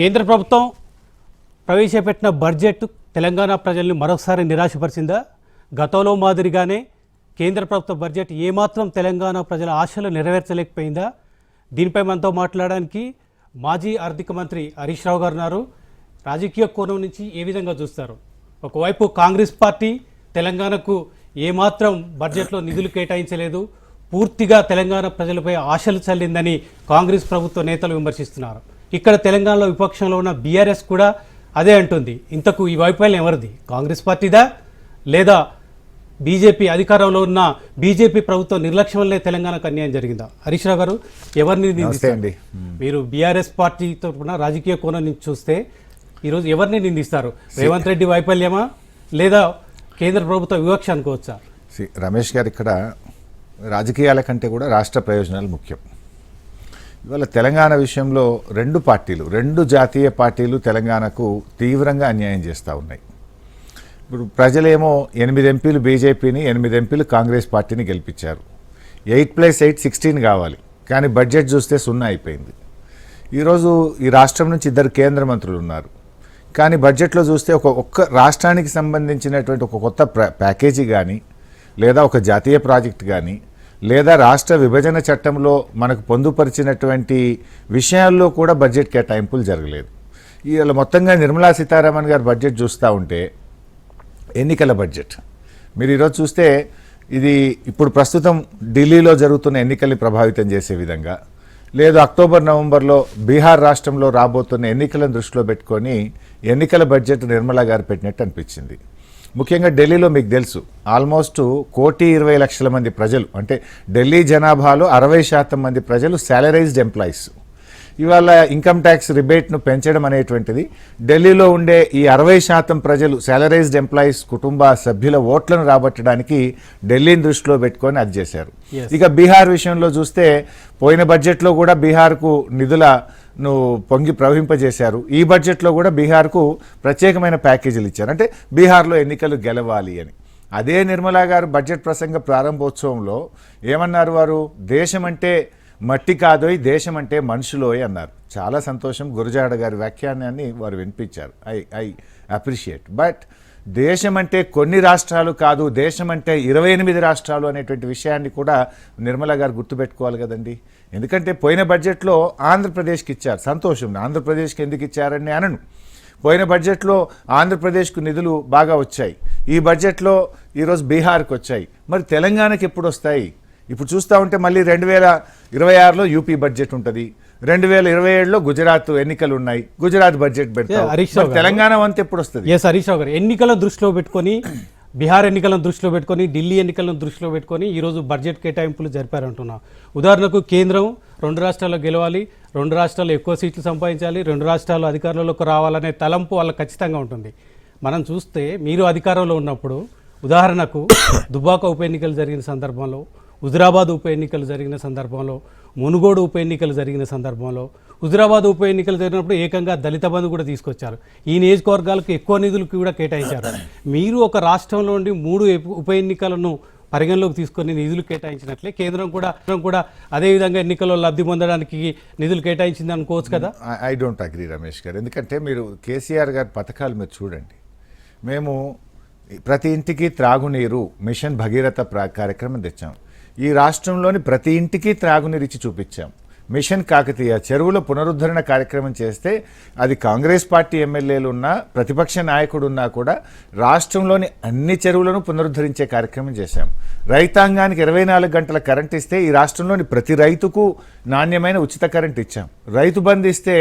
కేంద్ర ప్రభుత్వం ప్రవేశపెట్టిన బడ్జెట్ తెలంగాణ ప్రజల్ని మరొకసారి నిరాశపరిచిందా? గతంలో మాదిరిగానే కేంద్ర ప్రభుత్వ బడ్జెట్ ఏమాత్రం తెలంగాణ ప్రజల ఆశలు నెరవేర్చలేకపోయిందా? దీనిపై మనతో మాట్లాడడానికి మాజీ ఆర్థిక మంత్రి హరీష్ రావు గారు ఉన్నారు. రాజకీయ కోణం నుంచి ఏ విధంగా చూస్తారు? ఒకవైపు కాంగ్రెస్ పార్టీ తెలంగాణకు ఏమాత్రం బడ్జెట్లో నిధులు కేటాయించలేదు, పూర్తిగా తెలంగాణ ప్రజలపై ఆశలు చల్లిందని కాంగ్రెస్ ప్రభుత్వ నేతలు విమర్శిస్తున్నారు. ఇక్కడ తెలంగాణలో విపక్షంలో ఉన్న బీఆర్ఎస్ కూడా అదే అంటుంది. ఇంతకు ఈ వైఫల్యం ఎవరిది? కాంగ్రెస్ పార్టీదా లేదా బీజేపీ అధికారంలో ఉన్న బీజేపీ ప్రభుత్వం నిర్లక్ష్యం వల్లే తెలంగాణకు అన్యాయం జరిగిందా? హరీష్ రావు గారు, ఎవరిని నిందిస్తారు? మీరు బీఆర్ఎస్ పార్టీ తరఫున రాజకీయ కోణం నుంచి చూస్తే ఈరోజు ఎవరిని నిందిస్తారు? రేవంత్ రెడ్డి వైఫల్యమా లేదా కేంద్ర ప్రభుత్వ వివక్ష అనుకోవచ్చా? రమేష్ గారు, ఇక్కడ రాజకీయాల కంటే కూడా రాష్ట్ర ప్రయోజనాలు ముఖ్యం. ఇవాళ తెలంగాణ విషయంలో రెండు జాతీయ పార్టీలు తెలంగాణకు తీవ్రంగా అన్యాయం చేస్తూ ఉన్నాయి. ఇప్పుడు ప్రజలేమో 8 ఎంపీలు బీజేపీని, 8 ఎంపీలు కాంగ్రెస్ పార్టీని గెలిపించారు. 8+8 16 కావాలి, కానీ బడ్జెట్ చూస్తే 0 అయిపోయింది. ఈరోజు ఈ రాష్ట్రం నుంచి 2 కేంద్ర మంత్రులు ఉన్నారు, కానీ బడ్జెట్లో చూస్తే ఒక్క రాష్ట్రానికి సంబంధించినటువంటి ఒక కొత్త ప్యాకేజీ కానీ, లేదా ఒక జాతీయ ప్రాజెక్ట్ కానీ, లేదా రాష్ట్ర విభజన చట్టంలో మనకు పొందుపరిచినటువంటి విషయాల్లో కూడా బడ్జెట్ కేటాయింపులు జరగలేదు. ఇవాళ మొత్తంగా నిర్మలా సీతారామన్ గారు బడ్జెట్ చూస్తూ ఉంటే ఎన్నికల బడ్జెట్. మీరు ఈరోజు చూస్తే ఇది ఇప్పుడు ప్రస్తుతం ఢిల్లీలో జరుగుతున్న ఎన్నికల్ని ప్రభావితం చేసే విధంగా, లేదు అక్టోబర్ నవంబర్లో బీహార్ రాష్ట్రంలో రాబోతున్న ఎన్నికలను దృష్టిలో పెట్టుకొని ఎన్నికల బడ్జెట్ నిర్మలా గారు పెట్టినట్టు అనిపించింది. ముఖ్యంగా ఢిల్లీలో మీకు తెలుసు, ఆల్మోస్ట్ 1,20,00,000 మంది ప్రజలు, అంటే ఢిల్లీ జనాభాలో 60% మంది ప్రజలు శాలరైజ్డ్ ఎంప్లాయీస్. ఇవాళ ఇన్కమ్ ట్యాక్స్ రిబేట్ను పెంచడం అనేటువంటిది ఢిల్లీలో ఉండే ఈ 60% ప్రజలు శాలరైజ్డ్ ఎంప్లాయీస్ కుటుంబ సభ్యుల ఓట్లను రాబట్టడానికి ఢిల్లీని దృష్టిలో పెట్టుకొని అది చేశారు. ఇక బీహార్ విషయంలో చూస్తే పోయిన బడ్జెట్లో కూడా బీహార్కు నిధులను ప్రవహింపజేశారు. ఈ బడ్జెట్లో కూడా బీహార్కు ప్రత్యేకమైన ప్యాకేజీలు ఇచ్చారు, అంటే బీహార్లో ఎన్నికలు గెలవాలి అని. అదే నిర్మలా గారు బడ్జెట్ ప్రసంగ ప్రారంభోత్సవంలో ఏమన్నారు? వారు దేశం అంటే మట్టి కాదోయ్, దేశం అంటే మనుషులోయ్ అన్నారు. చాలా సంతోషం, గురజాడ గారి వ్యాఖ్యానాన్ని వారు వినిపించారు. I appreciate. బట్ దేశం అంటే కొన్ని రాష్ట్రాలు కాదు, దేశం అంటే 28 రాష్ట్రాలు అనేటువంటి విషయాన్ని కూడా నిర్మలా గారు గుర్తుపెట్టుకోవాలి కదండి. ఎందుకంటే పోయిన బడ్జెట్లో ఆంధ్రప్రదేశ్కి ఇచ్చారు, సంతోషం. ఆంధ్రప్రదేశ్కి ఎందుకు ఇచ్చారని అనను. పోయిన బడ్జెట్లో ఆంధ్రప్రదేశ్కు నిధులు బాగా వచ్చాయి, ఈ బడ్జెట్లో ఈరోజు బీహార్కి వచ్చాయి. మరి తెలంగాణకి ఎప్పుడు వస్తాయి? ఇప్పుడు చూస్తూ ఉంటే మళ్ళీ 2026లో యూపీ బడ్జెట్ ఉంటుంది, 2027లో గుజరాత్ ఎన్నికలు ఉన్నాయి, గుజరాత్ బడ్జెట్ పెడతారు. తెలంగాణ వంతు ఎప్పుడు వస్తుంది? హరీష్ రావు గారు, ఎన్నికలను దృష్టిలో పెట్టుకొని, బీహార్ ఎన్నికలను దృష్టిలో పెట్టుకొని, ఢిల్లీ ఎన్నికలను దృష్టిలో పెట్టుకొని ఈరోజు బడ్జెట్ కేటాయింపులు జరిపారంటున్నాం. ఉదాహరణకు కేంద్రం 2 రాష్ట్రాల్లో గెలవాలి, 2 రాష్ట్రాల్లో ఎక్కువ సీట్లు సంపాదించాలి, 2 రాష్ట్రాలు అధికారంలోకి రావాలనే తలంపు వాళ్ళకి ఖచ్చితంగా ఉంటుంది. మనం చూస్తే మీరు అధికారంలో ఉన్నప్పుడు ఉదాహరణకు దుబ్బాక ఉప ఎన్నికలు జరిగిన సందర్భంలో, హుజురాబాద్ ఉప ఎన్నికలు జరిగిన సందర్భంలో, మునుగోడు ఉప ఎన్నికలు జరిగిన సందర్భంలో, హుజురాబాద్ ఉప ఎన్నికలు జరిగినప్పుడు ఏకంగా దళిత బంధు కూడా తీసుకొచ్చారు. ఈ నియోజకవర్గాలకు ఎక్కువ నిధులు కూడా కేటాయించారు. మీరు ఒక రాష్ట్రంలో ఉండి 3 ఉప ఎన్నికలను పరిగణలోకి తీసుకొని నిధులు కేటాయించినట్లే కేంద్రం కూడా అదేవిధంగా ఎన్నికల్లో లబ్ధి పొందడానికి నిధులు కేటాయించింది అనుకోవచ్చు కదా. ఐ డోంట్ అగ్రీ రమేష్ గారు. ఎందుకంటే మీరు కేసీఆర్ గారి పథకాలు మీరు చూడండి. మేము ప్రతి ఇంటికి త్రాగునీరు మిషన్ భగీరథ కార్యక్రమం తెచ్చాం. ఈ రాష్ట్రంలోని ప్రతి ఇంటికి త్రాగునీరు ఇచ్చి చూపించాం. మిషన్ కాకతీయ చెరువుల పునరుద్ధరణ కార్యక్రమం చేస్తే అది కాంగ్రెస్ పార్టీ ఎమ్మెల్యేలు ఉన్నా, ప్రతిపక్ష నాయకుడు ఉన్నా కూడా రాష్ట్రంలోని అన్ని చెరువులను పునరుద్ధరించే కార్యక్రమం చేశాం. రైతాంగానికి 24 గంటల కరెంట్ ఇస్తే ఈ రాష్ట్రంలోని ప్రతి రైతుకు నాణ్యమైన ఉచిత కరెంట్ ఇచ్చాం. రైతు బంధు ఇస్తే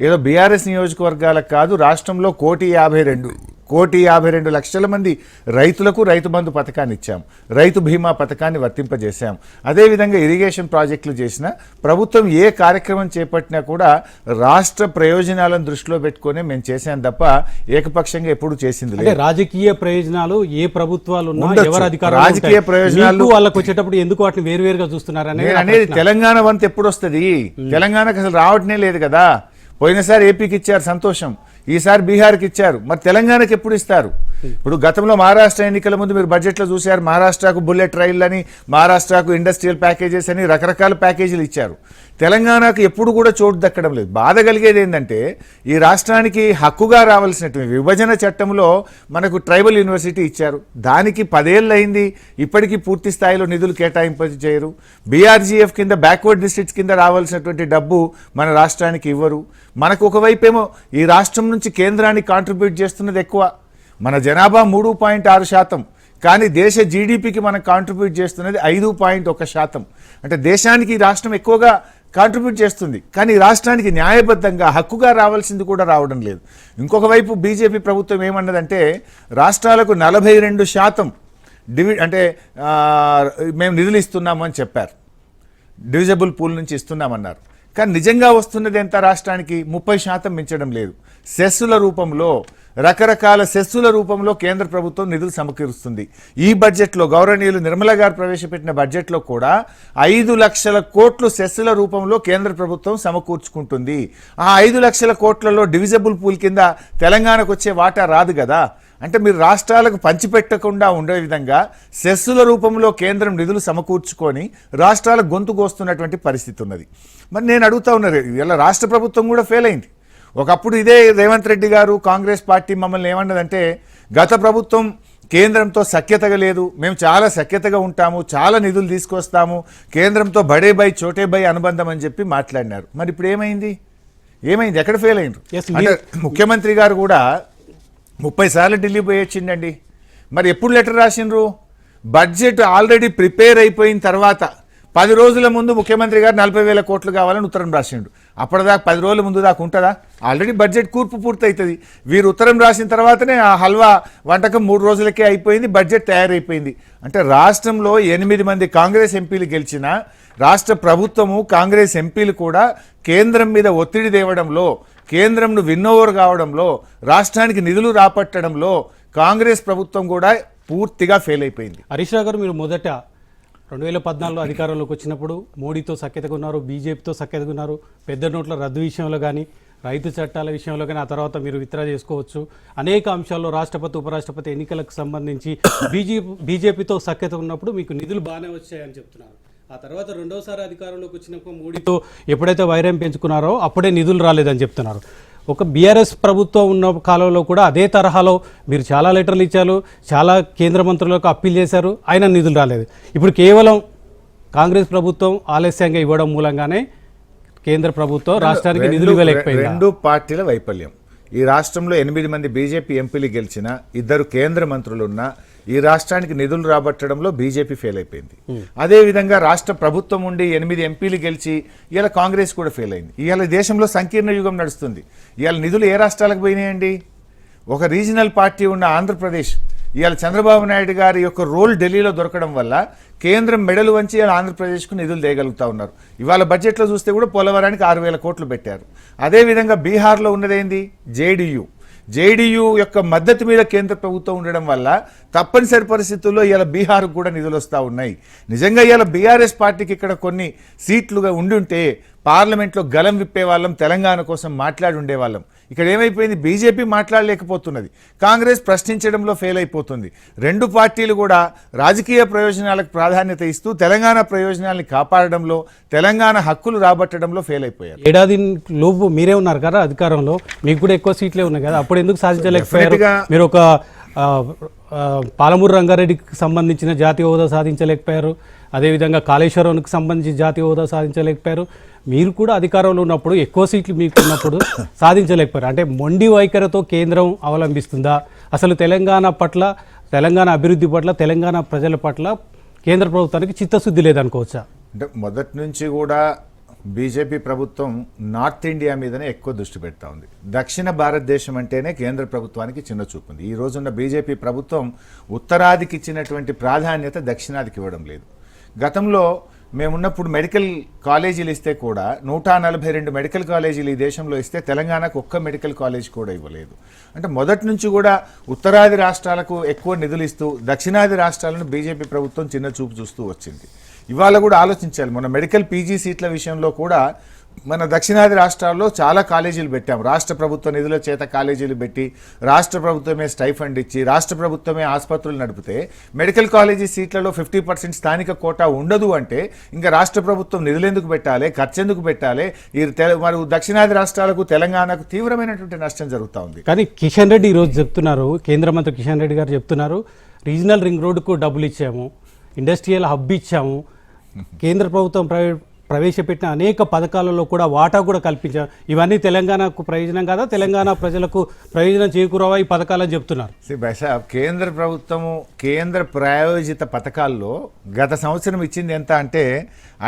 ఏదో బీఆర్ఎస్ నియోజకవర్గాలకు కాదు, రాష్ట్రంలో 1,52,00,000 మంది రైతులకు రైతు బంధు పథకాన్ని ఇచ్చాం. రైతు బీమా పథకాన్ని వర్తింపజేశాం. అదేవిధంగా ఇరిగేషన్ ప్రాజెక్టులు చేసిన ప్రభుత్వం ఏ కార్యక్రమం చేపట్టినా కూడా రాష్ట్ర ప్రయోజనాలను దృష్టిలో పెట్టుకుని మేము చేశాం తప్ప ఏకపక్షంగా ఎప్పుడు చేసింది లేదు. రాజకీయ ప్రయోజనాలు ఏ ప్రభుత్వాలు రాజకీయ ప్రయోజనాలు వాళ్ళకి వచ్చేటప్పుడు ఎందుకు వాటిని వేరువేరుగా చూస్తున్నారు అనేది తెలంగాణ వంతు ఎప్పుడు వస్తుంది? తెలంగాణకు అసలు రావటమే లేదు కదా. పోయినసారి ఏపీకి ఇచ్చారు, సంతోషం. ఈసారి బీహార్కి ఇచ్చారు, మరి తెలంగాణకి ఎప్పుడు ఇస్తారు? ఇప్పుడు గతంలో మహారాష్ట్ర ఎన్నికల ముందు మీరు బడ్జెట్లో చూశారు, మహారాష్ట్రకు బుల్లెట్ రైళ్లు అని, మహారాష్ట్రకు ఇండస్ట్రియల్ ప్యాకేజెస్ అని రకరకాల ప్యాకేజీలు ఇచ్చారు. తెలంగాణకు ఎప్పుడు కూడా చోటు దక్కడం లేదు. బాధ కలిగేది ఏంటంటే ఈ రాష్ట్రానికి హక్కుగా రావాల్సినటువంటి విభజన చట్టంలో మనకు ట్రైబల్ యూనివర్సిటీ ఇచ్చారు, దానికి 10 ఏళ్ళు అయింది, ఇప్పటికీ పూర్తి స్థాయిలో నిధులు కేటాయింపు చేయరు. బీఆర్జీఎఫ్ కింద బ్యాక్వర్డ్ డిస్ట్రిక్ట్స్ కింద రావాల్సినటువంటి డబ్బు మన రాష్ట్రానికి ఇవ్వరు. మనకు ఒకవైపేమో ఈ రాష్ట్రం నుంచి కేంద్రానికి కాంట్రిబ్యూట్ చేస్తున్నది ఎక్కువ, మన జనాభా 3.6%, కానీ దేశ జీడిపికి మనం కాంట్రిబ్యూట్ చేస్తున్నది 5.1%. అంటే దేశానికి ఈ రాష్ట్రం ఎక్కువగా కాంట్రిబ్యూట్ చేస్తుంది, కానీ రాష్ట్రానికి న్యాయబద్ధంగా హక్కుగా రావాల్సింది కూడా రావడం లేదు. ఇంకొక వైపు బీజేపీ ప్రభుత్వం ఏమన్నదంటే రాష్ట్రాలకు 42% అంటే మేము నిధులు ఇస్తున్నాము అని చెప్పారు, డివిజబుల్ పూల్ నుంచి ఇస్తున్నామన్నారు. కానీ నిజంగా వస్తున్నది ఎంత రాష్ట్రానికి? 30% మించడం లేదు. సెస్సుల రూపంలో, రకరకాల సెస్సుల రూపంలో కేంద్ర ప్రభుత్వం నిధులు సమకూరుస్తుంది. ఈ బడ్జెట్లో గౌరవనీయులు నిర్మల గారు ప్రవేశపెట్టిన బడ్జెట్లో కూడా 5 లక్షల కోట్లు సెస్సుల రూపంలో కేంద్ర ప్రభుత్వం సమకూర్చుకుంటుంది. ఆ 5 లక్షల కోట్లలో డివిజబుల్ పూల్ కింద తెలంగాణకు వచ్చే వాటా రాదు కదా. అంటే మీరు రాష్ట్రాలకు పంచిపెట్టకుండా ఉండే విధంగా సెస్సుల రూపంలో కేంద్రం నిధులు సమకూర్చుకొని రాష్ట్రాలకు గొంతు కోస్తున్నటువంటి పరిస్థితి ఉన్నది. మరి నేను అడుగుతా ఉన్నారు, ఇలా రాష్ట్ర ప్రభుత్వం కూడా ఫెయిల్ అయింది. ఒకప్పుడు ఇదే రేవంత్ రెడ్డి గారు కాంగ్రెస్ పార్టీ మమ్మల్ని ఏమన్నదంటే గత ప్రభుత్వం కేంద్రంతో సఖ్యతగా లేదు, మేము చాలా సఖ్యతగా ఉంటాము, చాలా నిధులు తీసుకొస్తాము, కేంద్రంతో బడే బై చోటే బై అనుబంధం అని చెప్పి మాట్లాడినారు. మరి ఇప్పుడు ఏమైంది? ఎక్కడ ఫెయిల్ అయింది? అంటే ముఖ్యమంత్రి గారు కూడా 30 సార్లు ఢిల్లీ పోయి వచ్చిండండి. మరి ఎప్పుడు లెటర్ రాసిండ్రు? బడ్జెట్ ఆల్రెడీ ప్రిపేర్ అయిపోయిన తర్వాత 10 రోజుల ముందు ముఖ్యమంత్రి గారు 40,000 కోట్లు కావాలని ఉత్తరం రాసిండు. అప్పటిదాకా 10 రోజుల ముందు దాకా ఉంటుందా? ఆల్రెడీ బడ్జెట్ కూర్పు పూర్తవుతుంది. వీరు ఉత్తరం రాసిన తర్వాతనే ఆ హల్వా వంటకం 3 రోజులకే అయిపోయింది, బడ్జెట్ తయారైపోయింది. అంటే రాష్ట్రంలో 8 మంది కాంగ్రెస్ ఎంపీలు గెలిచిన రాష్ట్ర ప్రభుత్వము, కాంగ్రెస్ ఎంపీలు కూడా కేంద్రం మీద ఒత్తిడి తేవడంలో, కేంద్రంను విన్నోవర్ కావడంలో, రాష్ట్రానికి నిధులు రాపట్టడంలో కాంగ్రెస్ ప్రభుత్వం కూడా పూర్తిగా ఫెయిల్ అయిపోయింది. హరీష్ రావు గారు, మీరు మొదట 2014లో అధికారంలోకి వచ్చినప్పుడు మోడీతో సఖ్యతగా ఉన్నారు, బీజేపీతో సఖ్యతగా ఉన్నారు. పెద్ద నోట్ల రద్దు విషయంలో కానీ, రైతు చట్టాల విషయంలో కానీ, ఆ తర్వాత మీరు విత్డ్రా చేసుకోవచ్చు, అనేక అంశాల్లో రాష్ట్రపతి ఉపరాష్ట్రపతి ఎన్నికలకు సంబంధించి బీజేపీతో సఖ్యత ఉన్నప్పుడు మీకు నిధులు బాగానే వచ్చాయని చెప్తున్నారు. ఆ తర్వాత రెండోసారి అధికారంలోకి వచ్చినప్పుడు మోడీతో ఎప్పుడైతే వైరం పెంచుకున్నారో అప్పుడే నిధులు రాలేదని చెప్తున్నారు. ఒక బీఆర్ఎస్ ప్రభుత్వం ఉన్న కాలంలో కూడా అదే తరహాలో మీరు చాలా లెటర్లు ఇచ్చారు, చాలా కేంద్ర మంత్రులకు అప్పీల్ చేశారు, అయినా నిధులు రాలేదు. ఇప్పుడు కేవలం కాంగ్రెస్ ప్రభుత్వం ఆలస్యంగా ఇవ్వడం మూలంగానే కేంద్ర ప్రభుత్వం రాష్ట్రానికి నిధులు ఇవ్వలేకపోయింది. 2 పార్టీల వైఫల్యం. ఈ రాష్ట్రంలో 8 మంది బీజేపీ ఎంపీలు గెలిచిన, 2 కేంద్ర మంత్రులున్న ఈ రాష్ట్రానికి నిధులు రాబట్టడంలో బీజేపీ ఫెయిల్ అయిపోయింది. అదేవిధంగా రాష్ట్ర ప్రభుత్వం ఉండి 8 ఎంపీలు గెలిచి ఇవాళ కాంగ్రెస్ కూడా ఫెయిల్ అయింది. ఇవాళ దేశంలో సంకీర్ణ యుగం నడుస్తుంది. ఇవాళ నిధులు ఏ రాష్ట్రాలకు పోయినాయండి? ఒక రీజనల్ పార్టీ ఉన్న ఆంధ్రప్రదేశ్, ఇవాళ చంద్రబాబు నాయుడు గారి యొక్క రోల్ ఢిల్లీలో దొరకడం వల్ల కేంద్రం మెడలు వంచి ఇవాళ ఆంధ్రప్రదేశ్కు నిధులు తేగలుగుతా ఉన్నారు. ఇవాళ బడ్జెట్లో చూస్తే కూడా పోలవరానికి 6,000 కోట్లు పెట్టారు. అదేవిధంగా బీహార్లో ఉన్నదేంది? జేడీయూ యొక్క మద్దతు మీద కేంద్ర ప్రభుత్వం ఉండడం వల్ల తప్పనిసరి పరిస్థితుల్లో ఇవాళ బీహార్కు కూడా నిధులు వస్తూ ఉన్నాయి. నిజంగా ఇవాళ బీఆర్ఎస్ పార్టీకి ఇక్కడ కొన్ని సీట్లుగా ఉండుంటే పార్లమెంట్లో గలం విప్పేవాళ్ళం, తెలంగాణ కోసం మాట్లాడి ఉండేవాళ్ళం. ఇక్కడ ఏమైపోయింది? బీజేపీ మాట్లాడలేకపోతున్నది, కాంగ్రెస్ ప్రశ్నించడంలో ఫెయిల్ అయిపోతుంది. 2 పార్టీలు కూడా రాజకీయ ప్రయోజనాలకు ప్రాధాన్యత ఇస్తూ తెలంగాణ ప్రయోజనాల్ని కాపాడడంలో, తెలంగాణ హక్కులు రాబట్టడంలో ఫెయిల్ అయిపోయారు. ఏడాది లోపు మీరే ఉన్నారు కదా అధికారంలో, మీకు కూడా ఎక్కువ సీట్లే ఉన్నాయి కదా, అప్పుడు ఎందుకు సాధించలేకపోయారు? మీరు ఒక పాలమూరు రంగారెడ్డికి సంబంధించిన జాతీయ హోదా సాధించలేకపోయారు, అదేవిధంగా కాళేశ్వరంకి సంబంధించి జాతీయ హోదా సాధించలేకపోయారు. మీరు కూడా అధికారంలో ఉన్నప్పుడు ఎక్కువ సీట్లు మీకు ఉన్నప్పుడు సాధించలేకపోయారు. అంటే మొండి వైఖరితో కేంద్రం అవలంబిస్తుందా? అసలు తెలంగాణ పట్ల, తెలంగాణ అభివృద్ధి పట్ల, తెలంగాణ ప్రజల పట్ల కేంద్ర ప్రభుత్వానికి చిత్తశుద్ధి లేదనుకోవచ్చా? అంటే మొదటి నుంచి కూడా బీజేపీ ప్రభుత్వం నార్త్ ఇండియా మీదనే ఎక్కువ దృష్టి పెడతా ఉంది. దక్షిణ భారతదేశం అంటేనే కేంద్ర ప్రభుత్వానికి చిన్న చూపు ఉంది. ఈ రోజున్న బీజేపీ ప్రభుత్వం ఉత్తరాదికి ఇచ్చినటువంటి ప్రాధాన్యత దక్షిణాదికి ఇవ్వడం లేదు. గతంలో మేమున్నప్పుడు మెడికల్ కాలేజీలు ఇస్తే కూడా 142 మెడికల్ కాలేజీలు ఈ దేశంలో ఇస్తే తెలంగాణకు ఒక్క మెడికల్ కాలేజ్ కూడా ఇవ్వలేదు. అంటే మొదటి నుంచి కూడా ఉత్తరాది రాష్ట్రాలకు ఎక్కువ నిధులు ఇస్తూ దక్షిణాది రాష్ట్రాలను బీజేపీ ప్రభుత్వం చిన్న చూపు చూస్తూ వచ్చింది. ఇవాళ కూడా ఆలోచించాలి. మన మెడికల్ పీజీ సీట్ల విషయంలో కూడా మన దక్షిణాది రాష్ట్రాల్లో చాలా కాలేజీలు పెట్టాం. రాష్ట్ర ప్రభుత్వ నిధుల చేత కాలేజీలు పెట్టి రాష్ట్ర ప్రభుత్వమే స్టైఫండ్ ఇచ్చి రాష్ట్ర ప్రభుత్వమే ఆసుపత్రులు నడిపితే మెడికల్ కాలేజీ సీట్లలో 50% స్థానిక కోటా ఉండదు అంటే ఇంకా రాష్ట్ర ప్రభుత్వం నిధులు ఎందుకు పెట్టాలి, ఖర్చు ఎందుకు పెట్టాలి? మరి దక్షిణాది రాష్ట్రాలకు తెలంగాణకు తీవ్రమైనటువంటి నష్టం జరుగుతూ ఉంది. కానీ కిషన్ రెడ్డి ఈరోజు చెప్తున్నారు, కేంద్ర మంత్రి కిషన్ రెడ్డి గారు చెప్తున్నారు, రీజనల్ రింగ్ రోడ్డుకు డబ్బులు ఇచ్చాము, ఇండస్ట్రియల్ హబ్ ఇచ్చాము, కేంద్ర ప్రభుత్వం ప్రవేశపెట్టిన అనేక పథకాలలో కూడా వాటా కూడా కల్పించాం. ఇవన్నీ తెలంగాణకు ప్రయోజనం కాదా, తెలంగాణ ప్రజలకు ప్రయోజనం చేకూరవా ఈ పథకాలని చెప్తున్నారు. కేంద్ర ప్రభుత్వము కేంద్ర ప్రాయోజిత పథకాల్లో గత సంవత్సరం ఇచ్చింది ఎంత అంటే